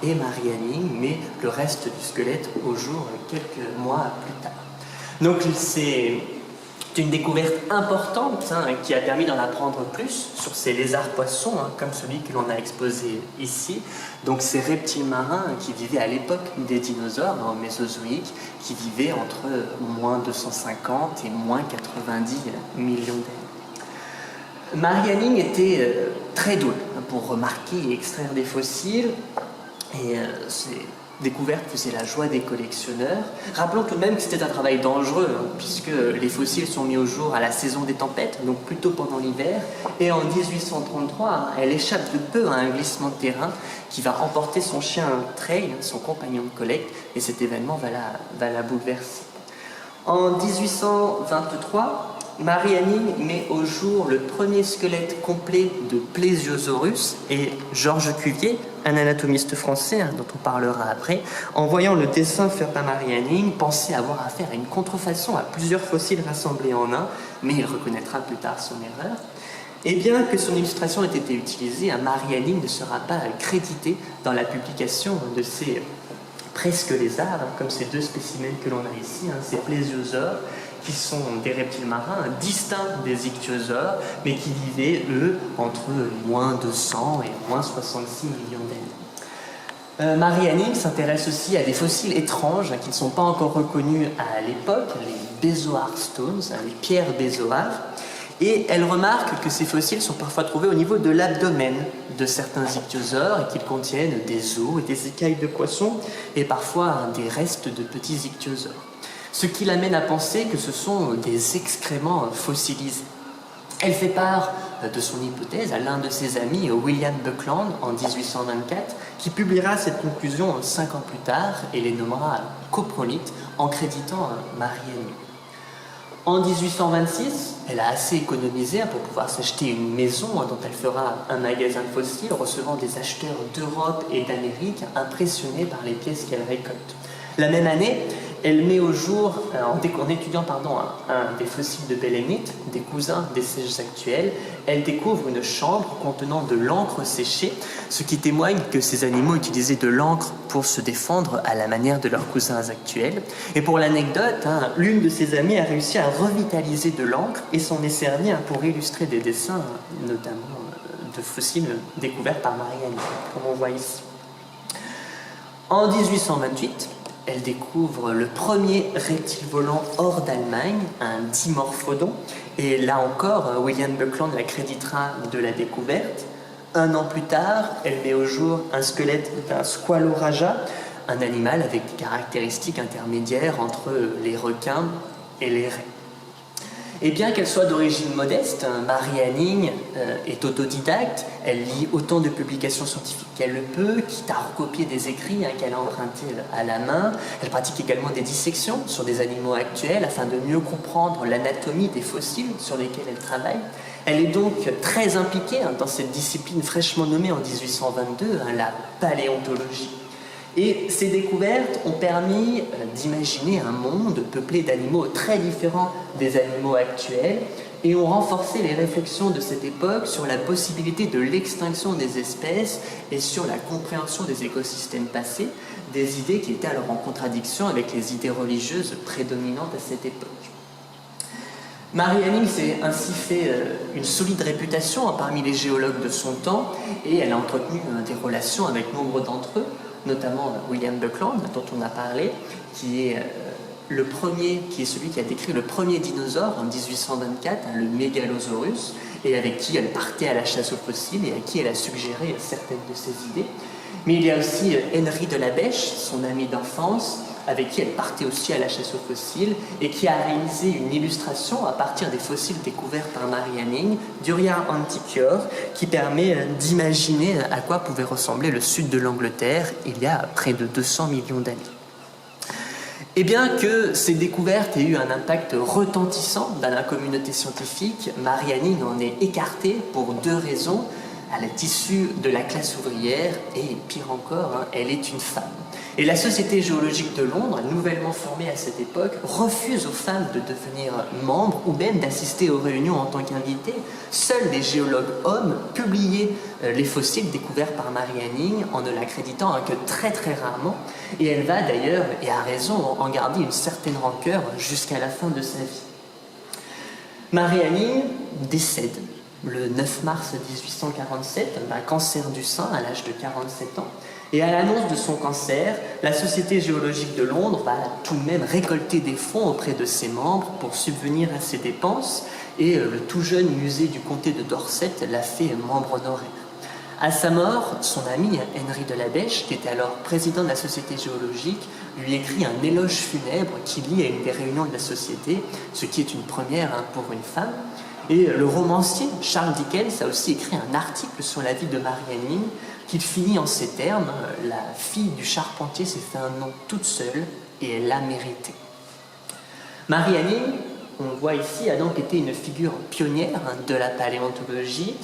et Marie Hanning met le reste du squelette au jour quelques mois plus tard. Donc c'est une découverte importante qui a permis d'en apprendre plus sur ces lézards-poissons, comme celui que l'on a exposé ici. Donc ces reptiles marins qui vivaient à l'époque des dinosaures, au Mésozoïque, qui vivaient entre moins 250 et moins 90 millions d'années. Marie Hanning était très douée pour remarquer et extraire des fossiles, et ces découvertes faisaient la joie des collectionneurs. Rappelons tout de même que c'était un travail dangereux, puisque les fossiles sont mis au jour à la saison des tempêtes, donc plutôt pendant l'hiver, et en 1833, elle échappe de peu à un glissement de terrain qui va emporter son chien Trey, son compagnon de collecte, et cet événement va la bouleverser. En 1823, Marie Hanning met au jour le premier squelette complet de Plesiosaurus et Georges Cuvier, un anatomiste français dont on parlera après, en voyant le dessin fait par Marie Hanning, pensait avoir affaire à une contrefaçon à plusieurs fossiles rassemblés en un, mais il reconnaîtra plus tard son erreur. Et bien que son illustration ait été utilisée, Marie Hanning ne sera pas créditée dans la publication de ces presque lézards, comme ces 2 spécimens que l'on a ici, ces plésiosaures, qui sont des reptiles marins distincts des ichthyosaures, mais qui vivaient, eux, entre moins 200 et moins 66 millions d'années. Marie Hanning s'intéresse aussi à des fossiles étranges qui ne sont pas encore reconnus à l'époque, les Bezoar Stones, les pierres Bezoar, Et elle remarque que ces fossiles sont parfois trouvés au niveau de l'abdomen de certains ichthyosaures et qu'ils contiennent des os et des écailles de poissons et parfois des restes de petits ichthyosaures. Ce qui l'amène à penser que ce sont des excréments fossilisés. Elle fait part de son hypothèse à l'un de ses amis, William Buckland, en 1824, qui publiera cette conclusion 5 ans plus tard et les nommera coprolites en créditant Mariani. En 1826, elle a assez économisé pour pouvoir s'acheter une maison dont elle fera un magasin de fossiles, recevant des acheteurs d'Europe et d'Amérique impressionnés par les pièces qu'elle récolte. La même année, elle met au jour, en étudiant un des fossiles de Belemnit, des cousins des singes actuels, elle découvre une chambre contenant de l'encre séchée, ce qui témoigne que ces animaux utilisaient de l'encre pour se défendre à la manière de leurs cousins actuels. Et pour l'anecdote, l'une de ses amies a réussi à revitaliser de l'encre et s'en est servie pour illustrer des dessins, notamment de fossiles découverts par Mariani, comme on voit ici. En 1828, elle découvre le premier reptile volant hors d'Allemagne, un dimorphodon, et là encore, William Buckland la créditera de la découverte. Un an plus tard, elle met au jour un squelette d'un squaloraja, un animal avec des caractéristiques intermédiaires entre les requins et les raies. Et bien qu'elle soit d'origine modeste, Marie Anning est autodidacte, elle lit autant de publications scientifiques qu'elle le peut, quitte à recopier des écrits qu'elle a empruntés à la main. Elle pratique également des dissections sur des animaux actuels afin de mieux comprendre l'anatomie des fossiles sur lesquels elle travaille. Elle est donc très impliquée dans cette discipline fraîchement nommée en 1822, la paléontologie. Et ces découvertes ont permis d'imaginer un monde peuplé d'animaux très différents des animaux actuels et ont renforcé les réflexions de cette époque sur la possibilité de l'extinction des espèces et sur la compréhension des écosystèmes passés, des idées qui étaient alors en contradiction avec les idées religieuses prédominantes à cette époque. Marie Anning s'est ainsi fait une solide réputation parmi les géologues de son temps et elle a entretenu des relations avec nombre d'entre eux, notamment William Buckland, dont on a parlé, qui est celui qui a décrit le premier dinosaure en 1824, le Megalosaurus, et avec qui elle partait à la chasse aux fossiles et à qui elle a suggéré certaines de ses idées. Mais il y a aussi Henri de la Bèche, son ami d'enfance, avec qui elle partait aussi à la chasse aux fossiles et qui a réalisé une illustration à partir des fossiles découverts par Marie Anning, d'Uria Antiquior, qui permet d'imaginer à quoi pouvait ressembler le sud de l'Angleterre il y a près de 200 millions d'années. Et bien que ces découvertes aient eu un impact retentissant dans la communauté scientifique, Marie Anning en est écartée pour deux raisons. Elle est issue de la classe ouvrière et, pire encore, elle est une femme. Et la Société géologique de Londres, nouvellement formée à cette époque, refuse aux femmes de devenir membres ou même d'assister aux réunions en tant qu'invitées. Seuls les géologues hommes publiaient les fossiles découverts par Marie Anning en ne l'accréditant que très très rarement. Et elle va d'ailleurs, et à raison, en garder une certaine rancœur jusqu'à la fin de sa vie. Marie Anning décède le 9 mars 1847 d'un cancer du sein à l'âge de 47 ans. Et à l'annonce de son cancer, la Société géologique de Londres va tout de même récolter des fonds auprès de ses membres pour subvenir à ses dépenses, et le tout jeune musée du comté de Dorset l'a fait membre honoraire. À sa mort, son ami Henri de la Bèche, qui était alors président de la Société géologique, lui écrit un éloge funèbre qui lie à une des réunions de la Société, ce qui est une première pour une femme. Et le romancier Charles Dickens a aussi écrit un article sur la vie de Marie Anning qu'il finit en ces termes: « La fille du charpentier s'est fait un nom toute seule et elle l'a mérité ». Marie Anning, on le voit ici, a donc été une figure pionnière de la paléontologie,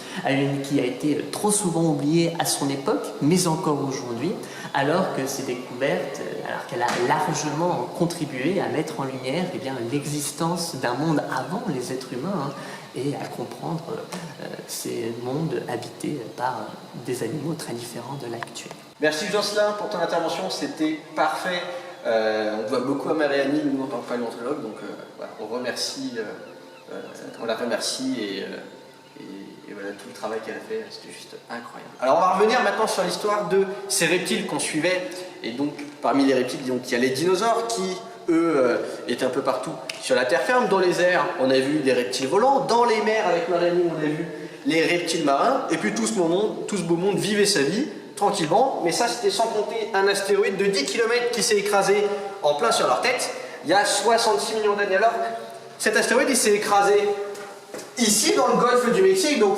qui a été trop souvent oubliée à son époque, mais encore aujourd'hui, alors que ses découvertes, alors qu'elle a largement contribué à mettre en lumière l'existence d'un monde avant les êtres humains, et à comprendre ces mondes habités par des animaux très différents de l'actuel. Merci Jocelyn pour ton intervention, c'était parfait. On doit beaucoup à Marie Anning, nous en tant que paléontologue, donc voilà, on la remercie et voilà tout le travail qu'elle a fait, c'était juste incroyable. Alors on va revenir maintenant sur l'histoire de ces reptiles qu'on suivait, et donc parmi les reptiles, donc, il y a les dinosaures qui étaient un peu partout sur la terre ferme. Dans les airs, on a vu des reptiles volants. Dans les mers, avec Mélanie, on a vu les reptiles marins. Et puis tout ce beau monde vivait sa vie tranquillement. Mais ça, c'était sans compter un astéroïde de 10 km qui s'est écrasé en plein sur leur tête il y a 66 millions d'années. Alors, cet astéroïde, il s'est écrasé ici, dans le golfe du Mexique, donc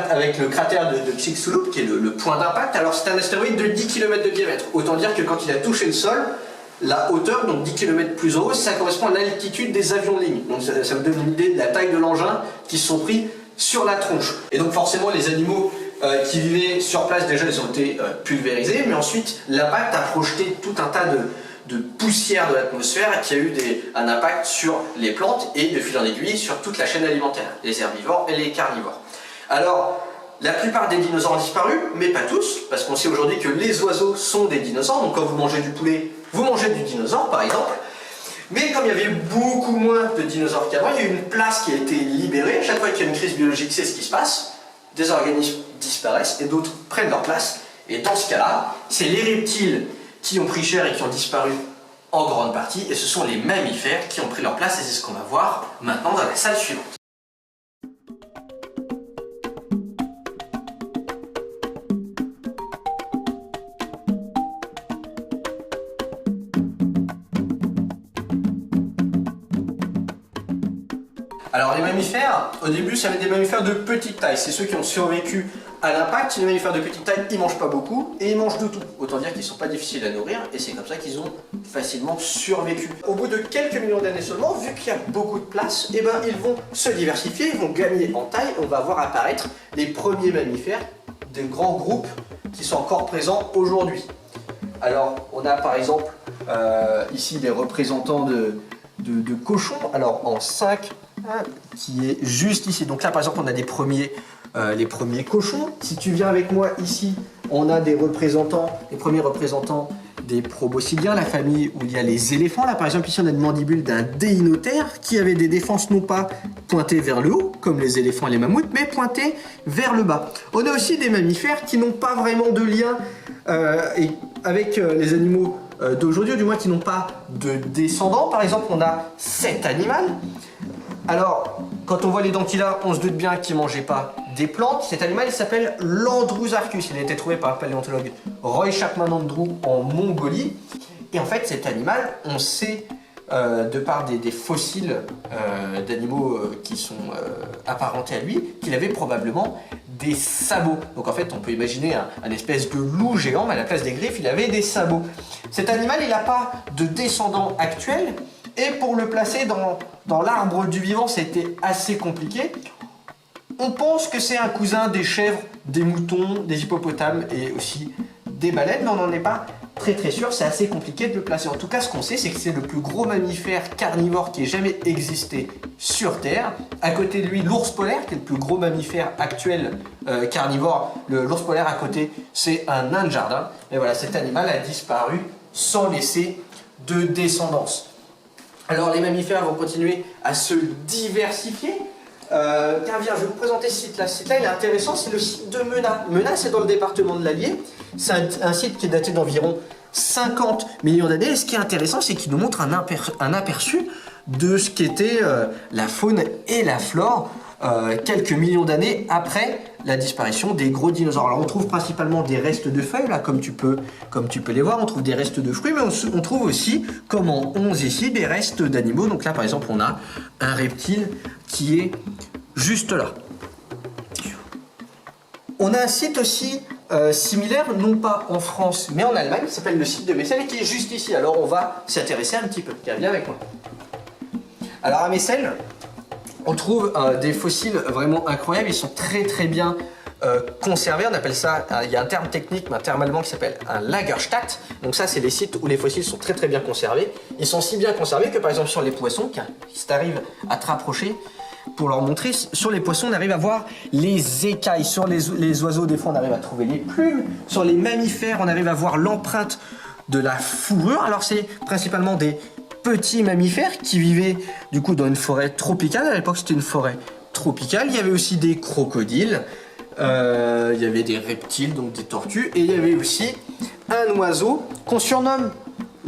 avec le cratère de Chicxulub, qui est le point d'impact. Alors, c'est un astéroïde de 10 km de diamètre. Autant dire que quand il a touché le sol, la hauteur, donc 10 km plus haut, ça correspond à l'altitude des avions de ligne. Donc, ça vous donne une idée de la taille de l'engin qui se sont pris sur la tronche. Et donc, forcément, les animaux qui vivaient sur place, déjà, ils ont été pulvérisés, mais ensuite, l'impact a projeté tout un tas de poussière de l'atmosphère qui a eu un impact sur les plantes et de fil en aiguille sur toute la chaîne alimentaire, les herbivores et les carnivores. Alors, la plupart des dinosaures ont disparu, mais pas tous, parce qu'on sait aujourd'hui que les oiseaux sont des dinosaures, donc quand vous mangez du poulet, vous mangez du dinosaure par exemple. Mais comme il y avait beaucoup moins de dinosaures qu'avant, il y a eu une place qui a été libérée. Chaque fois qu'il y a une crise biologique, c'est ce qui se passe. Des organismes disparaissent et d'autres prennent leur place. Et dans ce cas-là, c'est les reptiles qui ont pris cher et qui ont disparu en grande partie, et ce sont les mammifères qui ont pris leur place, et c'est ce qu'on va voir maintenant dans la salle suivante. Alors les mammifères, au début, ça va être des mammifères de petite taille, c'est ceux qui ont survécu à l'impact. Les mammifères de petite taille, ils mangent pas beaucoup et ils mangent de tout. Autant dire qu'ils sont pas difficiles à nourrir et c'est comme ça qu'ils ont facilement survécu. Au bout de quelques millions d'années seulement, vu qu'il y a beaucoup de place, eh ben, ils vont se diversifier, ils vont gagner en taille. On va voir apparaître les premiers mammifères des grands groupes qui sont encore présents aujourd'hui. Alors, on a par exemple ici des représentants de cochons, alors en 5, qui est juste ici. Donc là, par exemple, on a les premiers cochons. Si tu viens avec moi ici, on a les premiers représentants des proboscidiens, la famille où il y a les éléphants. Là, par exemple, ici, on a une mandibule d'un déinotère qui avait des défenses non pas pointées vers le haut, comme les éléphants et les mammouths, mais pointées vers le bas. On a aussi des mammifères qui n'ont pas vraiment de lien avec les animaux d'aujourd'hui, ou du moins qui n'ont pas de descendants. Par exemple, on a cet animal. Alors, quand on voit les dents qu'il a, on se doute bien qu'il ne mangeait pas des plantes. Cet animal, il s'appelle l'Andrewsarchus. Il a été trouvé par le paléontologue Roy Chapman Andrew en Mongolie. Et en fait, cet animal, on sait, de par des fossiles d'animaux qui sont apparentés à lui, qu'il avait probablement des sabots. Donc en fait, on peut imaginer un espèce de loup géant, mais à la place des griffes, il avait des sabots. Cet animal, il n'a pas de descendants actuels. Et pour le placer dans l'arbre du vivant, c'était assez compliqué. On pense que c'est un cousin des chèvres, des moutons, des hippopotames et aussi des baleines, mais on n'en est pas très sûr, c'est assez compliqué de le placer. En tout cas, ce qu'on sait, c'est que c'est le plus gros mammifère carnivore qui ait jamais existé sur Terre. À côté de lui, l'ours polaire, qui est le plus gros mammifère actuel carnivore. L'ours polaire à côté, c'est un nain de jardin. Et voilà, cet animal a disparu sans laisser de descendance. Alors les mammifères vont continuer à se diversifier. Tiens, viens, je vais vous présenter ce site-là. Ce site-là, il est intéressant, c'est le site de Menat. Menat, c'est dans le département de l'Allier. C'est un site qui est daté d'environ 50 millions d'années. Et ce qui est intéressant, c'est qu'il nous montre un aperçu de ce qu'était la faune et la flore quelques millions d'années après la disparition des gros dinosaures. Alors on trouve principalement des restes de feuilles, là, comme tu peux les voir. On trouve des restes de fruits, mais on trouve aussi, comme en 11 ici, des restes d'animaux. Donc là, par exemple, on a un reptile qui est juste là. On a un site aussi similaire, non pas en France, mais en Allemagne, qui s'appelle le site de Messel, et qui est juste ici. Alors on va s'intéresser un petit peu. Tiens, viens avec moi. Alors à Messel, on trouve des fossiles vraiment incroyables. Ils sont très bien conservés. On appelle ça, il y a un terme technique, mais un terme allemand qui s'appelle un Lagerstätte. Donc ça, c'est les sites où les fossiles sont très bien conservés. Ils sont si bien conservés que par exemple sur les poissons, si tu arrives à te rapprocher pour leur montrer, sur les poissons, on arrive à voir les écailles. Sur les oiseaux, des fois, on arrive à trouver les plumes. Sur les mammifères, on arrive à voir l'empreinte de la fourrure. Alors c'est principalement des petits mammifères qui vivaient du coup dans une forêt tropicale. À l'époque, c'était une forêt tropicale. Il y avait aussi des crocodiles, il y avait des reptiles, donc des tortues, et il y avait aussi un oiseau qu'on surnomme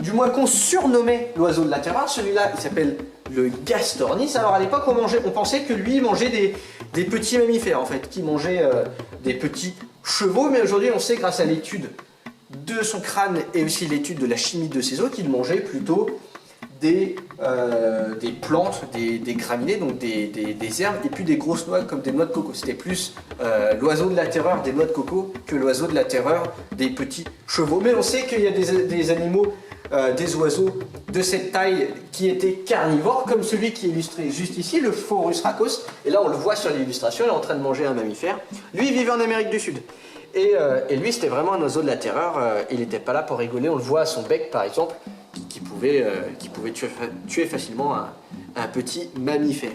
du moins qu'on surnommait l'oiseau de la terreur. Celui-là, il s'appelle le Gastornis. Alors à l'époque, on pensait que lui mangeait des petits mammifères, en fait, qui mangeait des petits chevaux, mais aujourd'hui on sait grâce à l'étude de son crâne et aussi l'étude de la chimie de ses os qu'il mangeait plutôt des plantes, des graminées, donc des herbes et puis des grosses noix comme des noix de coco. C'était plus l'oiseau de la terreur des noix de coco que l'oiseau de la terreur des petits chevaux. Mais on sait qu'il y a des animaux, des oiseaux de cette taille qui étaient carnivores, comme celui qui est illustré juste ici, le Phorus racos. Et là on le voit sur l'illustration, il est en train de manger un mammifère. Lui il vivait en Amérique du Sud. Et lui c'était vraiment un oiseau de la terreur, il n'était pas là pour rigoler, on le voit à son bec par exemple, qui pouvait tuer facilement un petit mammifère.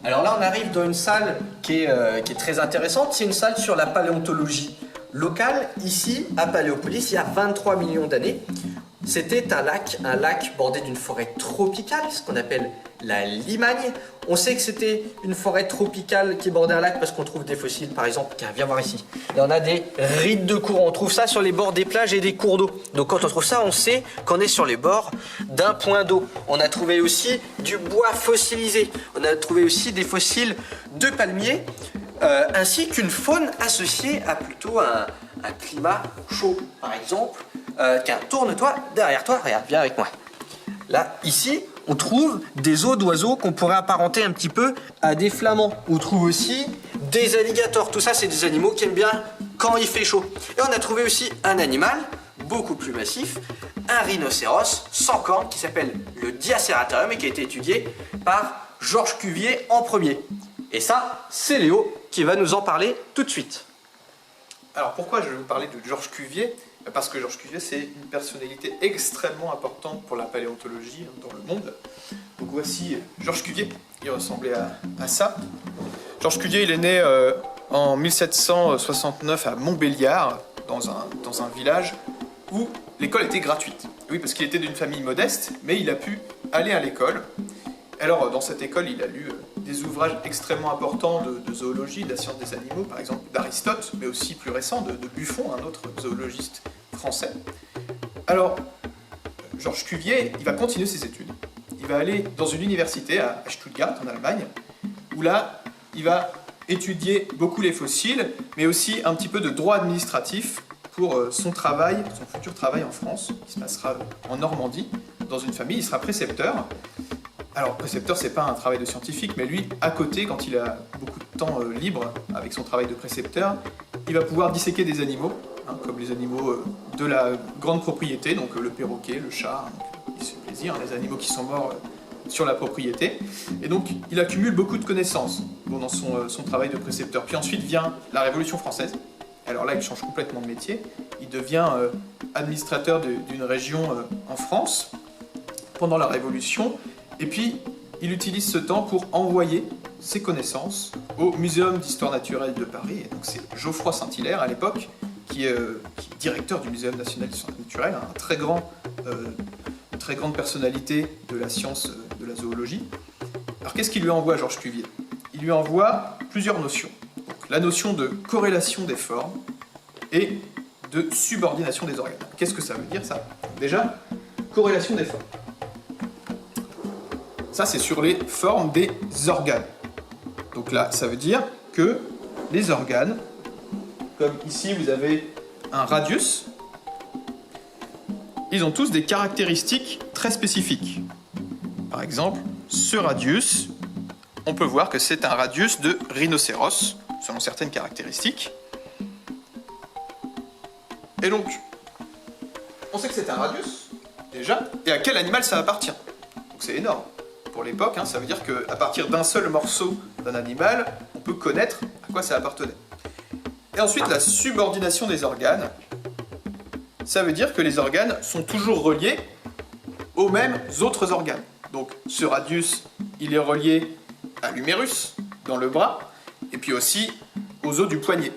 Alors là, on arrive dans une salle qui est très intéressante. C'est une salle sur la paléontologie locale. Ici, à Paléopolis, il y a 23 millions d'années, c'était un lac bordé d'une forêt tropicale, ce qu'on appelle la Limagne. On sait que c'était une forêt tropicale qui bordait un lac parce qu'on trouve des fossiles, par exemple. Tiens, viens voir ici. Là, on a des rides de courant. On trouve ça sur les bords des plages et des cours d'eau. Donc quand on trouve ça, on sait qu'on est sur les bords d'un point d'eau. On a trouvé aussi du bois fossilisé. On a trouvé aussi des fossiles de palmiers, ainsi qu'une faune associée à plutôt un climat chaud. Par exemple, tiens, tourne-toi derrière toi. Regarde, viens avec moi. Là, ici, on trouve des os d'oiseaux qu'on pourrait apparenter un petit peu à des flamands. On trouve aussi des alligators. Tout ça, c'est des animaux qui aiment bien quand il fait chaud. Et on a trouvé aussi un animal beaucoup plus massif, un rhinocéros sans cornes qui s'appelle le Diaceratorum et qui a été étudié par Georges Cuvier en premier. Et ça, c'est Léo qui va nous en parler tout de suite. Alors pourquoi je vais vous parler de Georges Cuvier ? Parce que Georges Cuvier, c'est une personnalité extrêmement importante pour la paléontologie dans le monde. Donc voici Georges Cuvier, il ressemblait à ça. Georges Cuvier, il est né en 1769 à Montbéliard, dans un village où l'école était gratuite. Oui, parce qu'il était d'une famille modeste, mais il a pu aller à l'école. Alors, dans cette école, il a lu des ouvrages extrêmement importants de zoologie, de la science des animaux, par exemple d'Aristote, mais aussi plus récent de Buffon, un autre zoologiste français. Alors, Georges Cuvier, il va continuer ses études. Il va aller dans une université à Stuttgart, en Allemagne, où là, il va étudier beaucoup les fossiles, mais aussi un petit peu de droit administratif pour son futur travail en France, qui se passera en Normandie, dans une famille. Il sera précepteur. Alors, précepteur, c'est pas un travail de scientifique, mais lui, à côté, quand il a beaucoup de temps libre avec son travail de précepteur, il va pouvoir disséquer des animaux, comme les animaux de la grande propriété, donc le perroquet, le chat, il se fait plaisir, les animaux qui sont morts sur la propriété. Et donc, il accumule beaucoup de connaissances dans son travail de précepteur. Puis ensuite vient la Révolution française. Alors là, il change complètement de métier. Il devient administrateur d'une région en France pendant la Révolution. Et puis, il utilise ce temps pour envoyer ses connaissances au Muséum d'Histoire Naturelle de Paris. Et donc, c'est Geoffroy Saint-Hilaire, à l'époque, qui est directeur du Muséum National d'Histoire Naturelle, une très grande personnalité de la science de la zoologie. Alors, qu'est-ce qu'il lui envoie, Georges Cuvier ? Il lui envoie plusieurs notions. Donc, la notion de corrélation des formes et de subordination des organes. Qu'est-ce que ça veut dire, ça ? Déjà, corrélation des formes. Ça, c'est sur les formes des organes. Donc là, ça veut dire que les organes, comme ici vous avez un radius, ils ont tous des caractéristiques très spécifiques. Par exemple, ce radius, on peut voir que c'est un radius de rhinocéros, selon certaines caractéristiques. Et donc, on sait que c'est un radius, déjà, et à quel animal ça appartient. Donc c'est énorme. Pour l'époque, ça veut dire qu'à partir d'un seul morceau d'un animal, on peut connaître à quoi ça appartenait. Et ensuite, la subordination des organes. Ça veut dire que les organes sont toujours reliés aux mêmes autres organes. Donc ce radius, il est relié à l'humérus, dans le bras, et puis aussi aux os du poignet.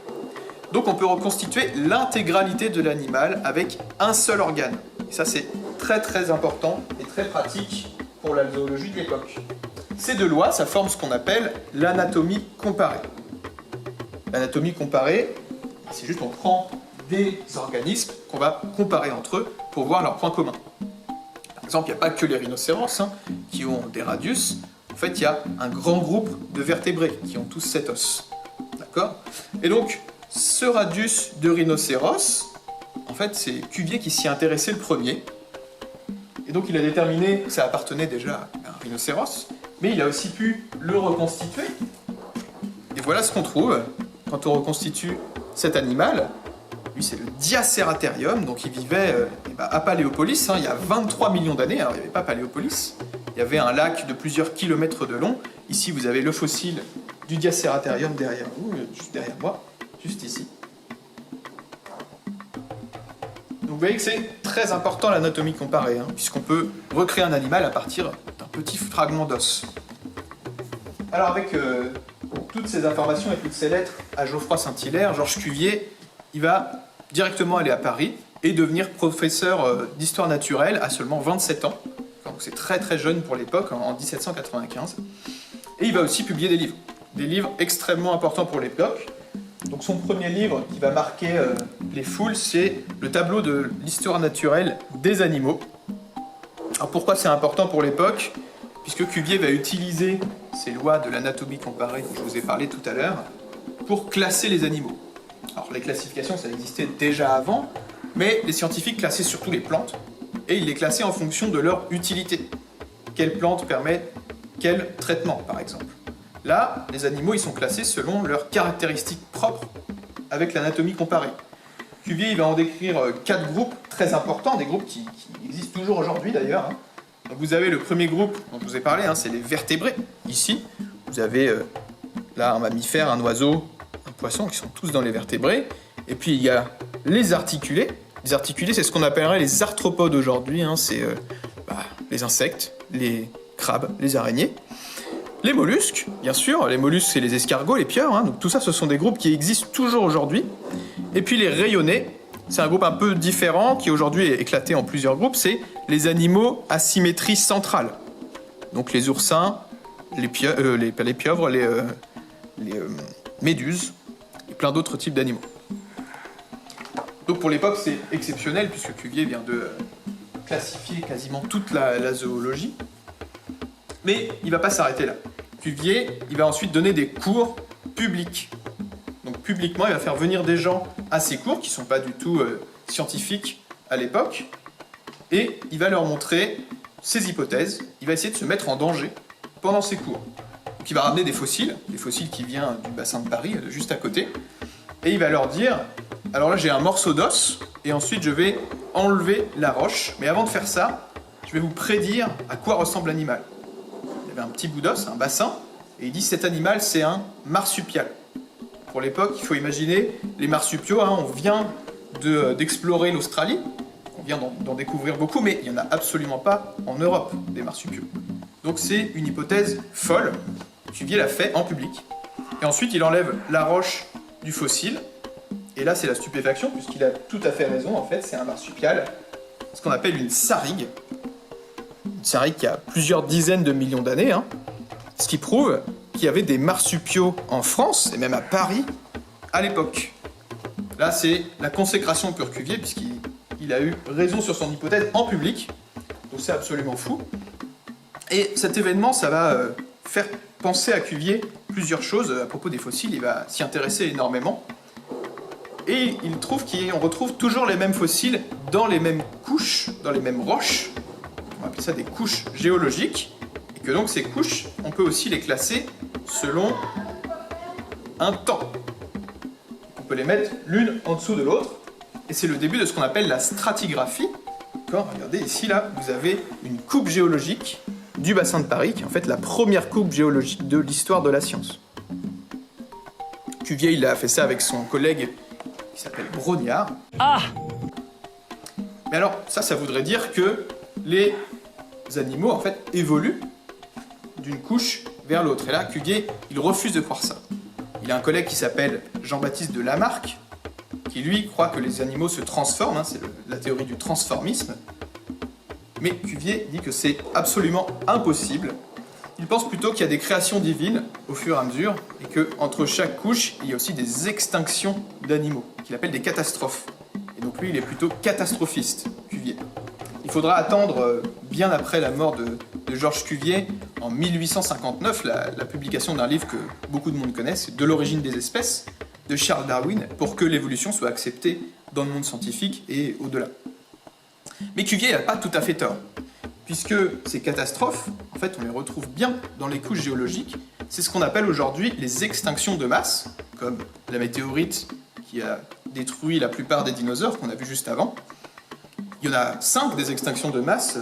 Donc on peut reconstituer l'intégralité de l'animal avec un seul organe. Et ça c'est très très important et très pratique pour la zoologie de l'époque. Ces deux lois, ça forme ce qu'on appelle l'anatomie comparée. L'anatomie comparée, c'est juste on prend des organismes qu'on va comparer entre eux pour voir leurs points communs. Par exemple, il n'y a pas que les rhinocéros qui ont des radius. En fait, il y a un grand groupe de vertébrés qui ont tous cet os. D'accord ? Et donc, ce radius de rhinocéros, en fait, c'est Cuvier qui s'y intéressait le premier. Et donc, il a déterminé que ça appartenait déjà à un rhinocéros, mais il a aussi pu le reconstituer. Et voilà ce qu'on trouve quand on reconstitue cet animal. Lui, c'est le Diaceratherium, donc il vivait à Paléopolis, il y a 23 millions d'années. Alors, il n'y avait pas Paléopolis, il y avait un lac de plusieurs kilomètres de long. Ici, vous avez le fossile du Diaceratherium derrière vous, juste derrière moi, juste ici. Donc, vous voyez que c'est très important l'anatomie comparée, puisqu'on peut recréer un animal à partir d'un petit fragment d'os. Alors, avec toutes ces informations et toutes ces lettres à Geoffroy Saint-Hilaire, Georges Cuvier, il va directement aller à Paris et devenir professeur d'histoire naturelle à seulement 27 ans. Donc c'est très très jeune pour l'époque, en 1795. Et il va aussi publier des livres extrêmement importants pour l'époque. Donc son premier livre qui va marquer les foules, c'est le tableau de l'histoire naturelle des animaux. Alors pourquoi c'est important pour l'époque ? Puisque Cuvier va utiliser ces lois de l'anatomie comparée dont je vous ai parlé tout à l'heure pour classer les animaux. Alors les classifications, ça existait déjà avant, mais les scientifiques classaient surtout les plantes, et ils les classaient en fonction de leur utilité. Quelle plante permet quel traitement, par exemple. Là, les animaux, ils sont classés selon leurs caractéristiques propres avec l'anatomie comparée. Cuvier, il va en décrire 4 groupes très importants, des groupes qui existent toujours aujourd'hui d'ailleurs. Donc vous avez le premier groupe dont je vous ai parlé, c'est les vertébrés. Ici, vous avez là un mammifère, un oiseau, un poisson qui sont tous dans les vertébrés. Et puis il y a les articulés. Les articulés, c'est ce qu'on appellerait les arthropodes aujourd'hui. C'est les insectes, les crabes, les araignées. Les mollusques, bien sûr. Les mollusques, c'est les escargots, les pieuvres. Donc tout ça, ce sont des groupes qui existent toujours aujourd'hui. Et puis les rayonnés, c'est un groupe un peu différent qui aujourd'hui est éclaté en plusieurs groupes. C'est les animaux à symétrie centrale. Donc les oursins, les pieuvres, les méduses et plein d'autres types d'animaux. Donc pour l'époque, c'est exceptionnel puisque Cuvier vient de classifier quasiment toute la zoologie. Mais il ne va pas s'arrêter là. Cuvier, il va ensuite donner des cours publics. Donc publiquement, il va faire venir des gens à ses cours qui ne sont pas du tout scientifiques à l'époque. Et il va leur montrer ses hypothèses. Il va essayer de se mettre en danger pendant ses cours. Donc il va ramener des fossiles qui viennent du bassin de Paris, juste à côté. Et il va leur dire, alors là j'ai un morceau d'os, et ensuite je vais enlever la roche. Mais avant de faire ça, je vais vous prédire à quoi ressemble l'animal. Il y avait un petit bout d'os, un bassin, et il dit cet animal c'est un marsupial. Pour l'époque, il faut imaginer les marsupiaux, on vient d'explorer l'Australie, on vient d'en découvrir beaucoup, mais il n'y en a absolument pas en Europe, des marsupiaux. Donc c'est une hypothèse folle, Cuvier l'a fait en public. Et ensuite, il enlève la roche du fossile, et là c'est la stupéfaction, puisqu'il a tout à fait raison, en fait, c'est un marsupial, ce qu'on appelle une sarigue. Une sarigue qui a plusieurs dizaines de millions d'années, ce qui prouve qu'il y avait des marsupiaux en France, et même à Paris, à l'époque. Là, c'est la consécration pour Cuvier, puisqu'il a eu raison sur son hypothèse en public, donc c'est absolument fou. Et cet événement, ça va faire penser à Cuvier plusieurs choses à propos des fossiles, il va s'y intéresser énormément. Et il trouve qu'on retrouve toujours les mêmes fossiles dans les mêmes couches, dans les mêmes roches, on va appeler ça des couches géologiques, et que donc ces couches, on peut aussi les classer selon un temps. On peut les mettre l'une en dessous de l'autre, et c'est le début de ce qu'on appelle la stratigraphie. D'accord ? Regardez, ici, là, vous avez une coupe géologique du bassin de Paris, qui est en fait la première coupe géologique de l'histoire de la science. Cuvier, il a fait ça avec son collègue qui s'appelle Brognard. Ah ! Mais alors, ça voudrait dire que les animaux, en fait, évoluent d'une couche vers l'autre. Et là, Cuvier, il refuse de croire ça. Il a un collègue qui s'appelle Jean-Baptiste de Lamarck, qui lui croit que les animaux se transforment, hein, c'est la théorie du transformisme. Mais Cuvier dit que c'est absolument impossible. Il pense plutôt qu'il y a des créations divines au fur et à mesure, et qu'entre chaque couche, il y a aussi des extinctions d'animaux, qu'il appelle des catastrophes. Et donc lui, il est plutôt catastrophiste, Cuvier. Il faudra attendre bien après la mort de Georges Cuvier, en 1859, la publication d'un livre que beaucoup de monde connaissent, De l'origine des espèces, de Charles Darwin, pour que l'évolution soit acceptée dans le monde scientifique et au-delà. Mais Cuvier n'a pas tout à fait tort, puisque ces catastrophes, en fait, on les retrouve bien dans les couches géologiques. C'est ce qu'on appelle aujourd'hui les extinctions de masse, comme la météorite qui a détruit la plupart des dinosaures qu'on a vus juste avant. Il y en a 5 des extinctions de masse,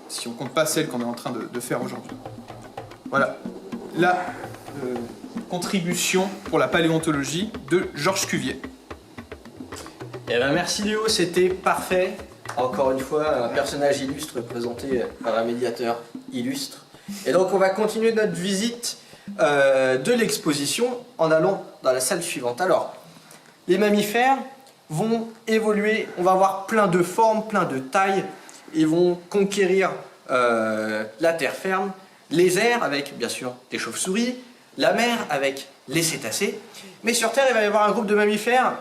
si on ne compte pas celles qu'on est en train de faire aujourd'hui. Voilà la contribution pour la paléontologie de Georges Cuvier. Eh ben merci Léo, c'était parfait. Encore une fois, un personnage illustre présenté par un médiateur illustre. Et donc on va continuer notre visite de l'exposition en allant dans la salle suivante. Alors, les mammifères vont évoluer, on va avoir plein de formes, plein de tailles. Ils vont conquérir la terre ferme, les airs avec bien sûr des chauves-souris, la mer avec les cétacés. Mais sur Terre, il va y avoir un groupe de mammifères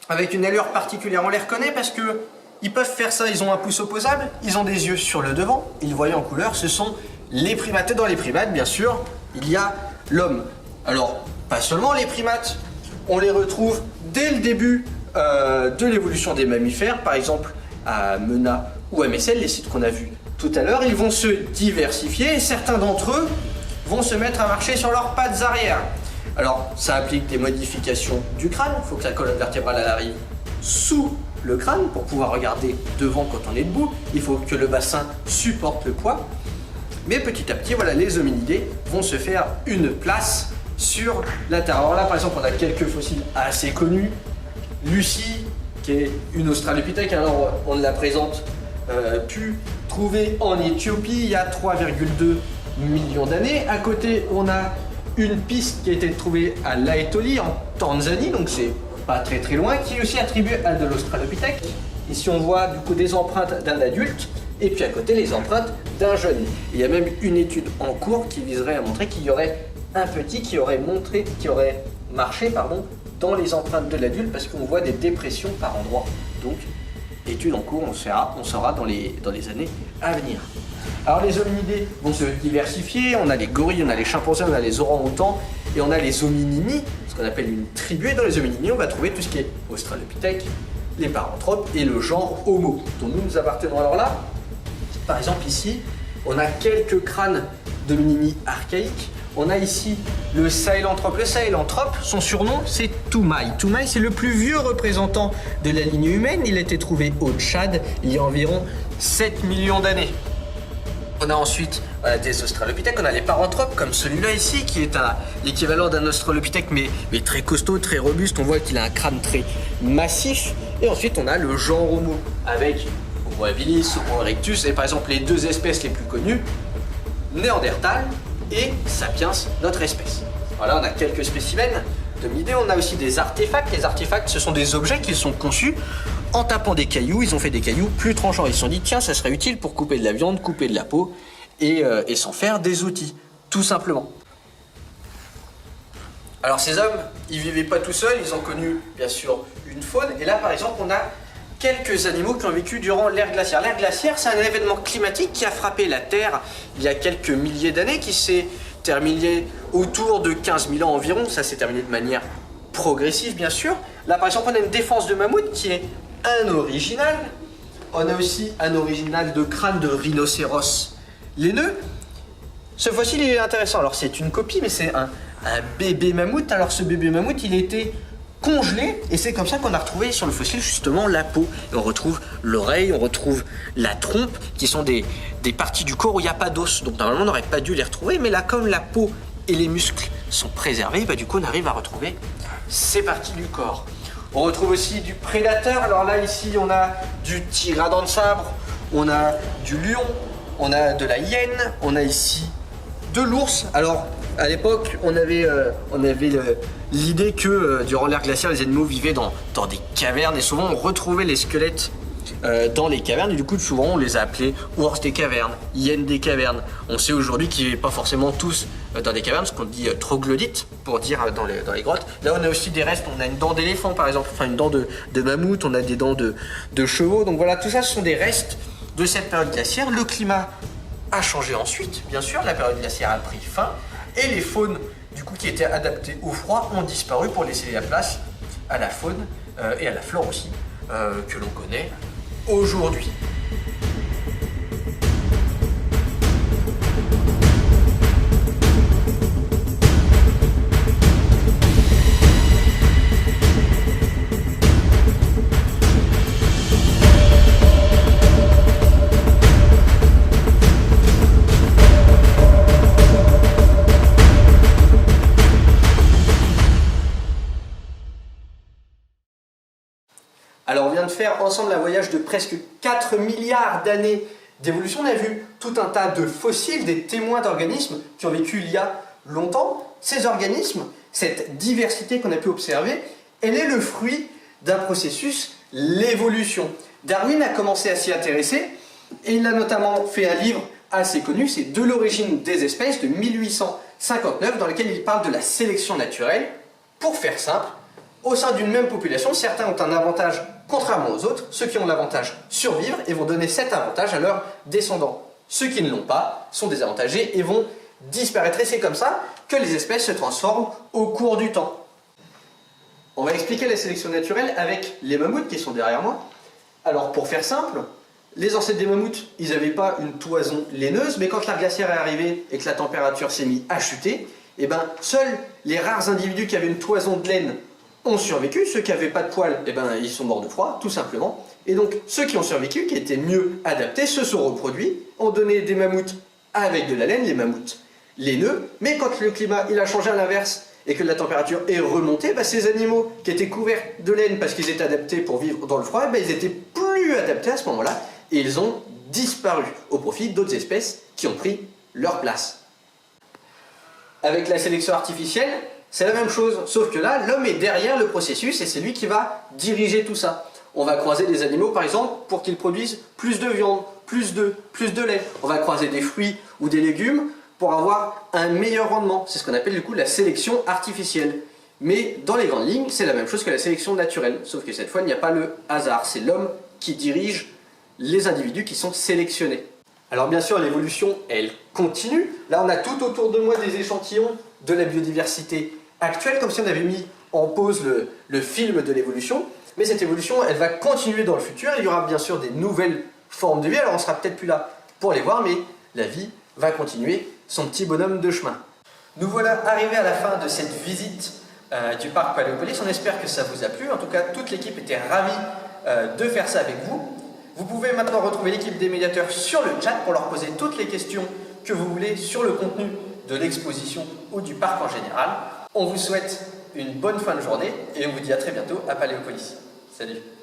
avec une allure particulière. On les reconnaît parce que ils peuvent faire ça, ils ont un pouce opposable, ils ont des yeux sur le devant, ils voient en couleur, ce sont les primates. Et dans les primates, bien sûr, il y a l'homme. Alors, pas seulement les primates, on les retrouve dès le début de l'évolution des mammifères, par exemple à Menat ou à Messel, les sites qu'on a vus tout à l'heure. Ils vont se diversifier et certains d'entre eux vont se mettre à marcher sur leurs pattes arrière. Alors, ça implique des modifications du crâne, il faut que la colonne vertébrale elle arrive sous le crâne pour pouvoir regarder devant quand on est debout, il faut que le bassin supporte le poids. Mais petit à petit, voilà, les hominidés vont se faire une place sur la Terre. Alors là, par exemple, on a quelques fossiles assez connus. Lucie, qui est une australopithèque, alors on la présente, pu trouver en Éthiopie il y a 3,2 millions d'années. À côté, on a une piste qui a été trouvée à Laetoli en Tanzanie, donc c'est pas très très loin, qui est aussi attribuée à de l'australopithèque. Ici on voit du coup des empreintes d'un adulte et puis à côté les empreintes d'un jeune. Il y a même une étude en cours qui viserait à montrer qu'il y aurait un petit qui aurait marché dans les empreintes de l'adulte parce qu'on voit des dépressions par endroits. Donc étude en cours, on saura dans les années à venir. Alors les hominidés vont se diversifier, on a les gorilles, on a les chimpanzés, on a les orang-outans et on a les hominini, ce qu'on appelle une tribu. Et dans les hominini, on va trouver tout ce qui est australopithèque, les paranthropes et le genre Homo, dont nous appartenons. Alors là, par exemple ici, on a quelques crânes d'hominini archaïques. On a ici le sahelanthrope. Le sahelanthrope, son surnom c'est Toumaï. Toumaï, c'est le plus vieux représentant de la lignée humaine. Il a été trouvé au Tchad il y a environ 7 millions d'années. On a ensuite des australopithèques, on a les paranthropes comme celui-là ici qui est l'équivalent d'un australopithèque mais très costaud, très robuste. On voit qu'il a un crâne très massif. Et ensuite on a le genre Homo avec Homo habilis, Homo erectus et par exemple les deux espèces les plus connues, Néandertal et Sapiens, notre espèce. Voilà, on a quelques spécimens d'hominidés. On a aussi des artefacts. Les artefacts, ce sont des objets qui sont conçus en tapant des cailloux. Ils ont fait des cailloux plus tranchants. Ils se sont dit, tiens, ça serait utile pour couper de la viande, couper de la peau et s'en faire des outils, tout simplement. Alors ces hommes, ils vivaient pas tout seuls. Ils ont connu, bien sûr, une faune. Et là, par exemple, on a quelques animaux qui ont vécu durant l'ère glaciaire. L'ère glaciaire, c'est un événement climatique qui a frappé la Terre il y a quelques milliers d'années, qui s'est terminé autour de 15 000 ans environ. Ça s'est terminé de manière progressive, bien sûr. Là, par exemple, on a une défense de mammouth qui est un original. On a aussi un original de crâne de rhinocéros laineux. Ce fossile il est intéressant. Alors, c'est une copie, mais c'est un bébé mammouth. Alors, ce bébé mammouth, il a été congelés, et c'est comme ça qu'on a retrouvé sur le fossile justement la peau. Et on retrouve l'oreille, on retrouve la trompe, qui sont des parties du corps où il n'y a pas d'os. Donc normalement on n'aurait pas dû les retrouver, mais là comme la peau et les muscles sont préservés, du coup on arrive à retrouver ces parties du corps. On retrouve aussi du prédateur. Alors là ici on a du tigre à dents de sabre, on a du lion, on a de la hyène, on a ici de l'ours. Alors à l'époque on avait l'idée que durant l'ère glaciaire les animaux vivaient dans des cavernes, et souvent on retrouvait les squelettes dans les cavernes, et du coup souvent on les a appelés ours des cavernes, hyènes des cavernes. On sait aujourd'hui qu'ils n'est pas forcément tous dans des cavernes, ce qu'on dit troglodytes pour dire dans les grottes. Là on a aussi des restes, on a une dent d'éléphant par exemple, enfin une dent de mammouth, on a des dents de chevaux. Donc voilà, tout ça ce sont des restes de cette période glaciaire. Le climat a changé ensuite, bien sûr, la période glaciaire a pris fin, et les faunes du coup qui étaient adaptées au froid ont disparu pour laisser la place à la faune et à la flore aussi que l'on connaît aujourd'hui. Alors on vient de faire ensemble un voyage de presque 4 milliards d'années d'évolution. On a vu tout un tas de fossiles, des témoins d'organismes qui ont vécu il y a longtemps. Ces organismes, cette diversité qu'on a pu observer, elle est le fruit d'un processus, l'évolution. Darwin a commencé à s'y intéresser et il a notamment fait un livre assez connu, c'est De l'origine des espèces de 1859, dans lequel il parle de la sélection naturelle. Pour faire simple, au sein d'une même population, certains ont un avantage contrairement aux autres. Ceux qui ont l'avantage survivre et vont donner cet avantage à leurs descendants. Ceux qui ne l'ont pas sont désavantagés et vont disparaître. Et c'est comme ça que les espèces se transforment au cours du temps. On va expliquer la sélection naturelle avec les mammouths qui sont derrière moi. Alors pour faire simple, les ancêtres des mammouths, ils n'avaient pas une toison laineuse, mais quand l'ère glaciaire est arrivée et que la température s'est mise à chuter, seuls les rares individus qui avaient une toison de laine ont survécu. Ceux qui n'avaient pas de poils, ils sont morts de froid, tout simplement. Et donc, ceux qui ont survécu, qui étaient mieux adaptés, se sont reproduits, ont donné des mammouths avec de la laine, les mammouths laineux. Mais quand le climat il a changé à l'inverse et que la température est remontée, ces animaux qui étaient couverts de laine parce qu'ils étaient adaptés pour vivre dans le froid, ils étaient plus adaptés à ce moment-là et ils ont disparu au profit d'autres espèces qui ont pris leur place. Avec la sélection artificielle, c'est la même chose, sauf que là, l'homme est derrière le processus et c'est lui qui va diriger tout ça. On va croiser des animaux, par exemple, pour qu'ils produisent plus de viande, plus d'œufs, plus de lait. On va croiser des fruits ou des légumes pour avoir un meilleur rendement. C'est ce qu'on appelle du coup la sélection artificielle. Mais dans les grandes lignes, c'est la même chose que la sélection naturelle, sauf que cette fois, il n'y a pas le hasard. C'est l'homme qui dirige les individus qui sont sélectionnés. Alors bien sûr, l'évolution, elle continue. Là, on a tout autour de moi des échantillons de la biodiversité actuelle, comme si on avait mis en pause le film de l'évolution. Mais cette évolution, elle va continuer dans le futur. Il y aura bien sûr des nouvelles formes de vie. Alors on sera peut-être plus là pour les voir, mais la vie va continuer son petit bonhomme de chemin. Nous voilà arrivés à la fin de cette visite du parc Paléopolis. On espère que ça vous a plu. En tout cas, toute l'équipe était ravie de faire ça avec vous. Vous pouvez maintenant retrouver l'équipe des médiateurs sur le chat pour leur poser toutes les questions que vous voulez sur le contenu de l'exposition ou du parc en général. On vous souhaite une bonne fin de journée et on vous dit à très bientôt à Paléopolis. Salut!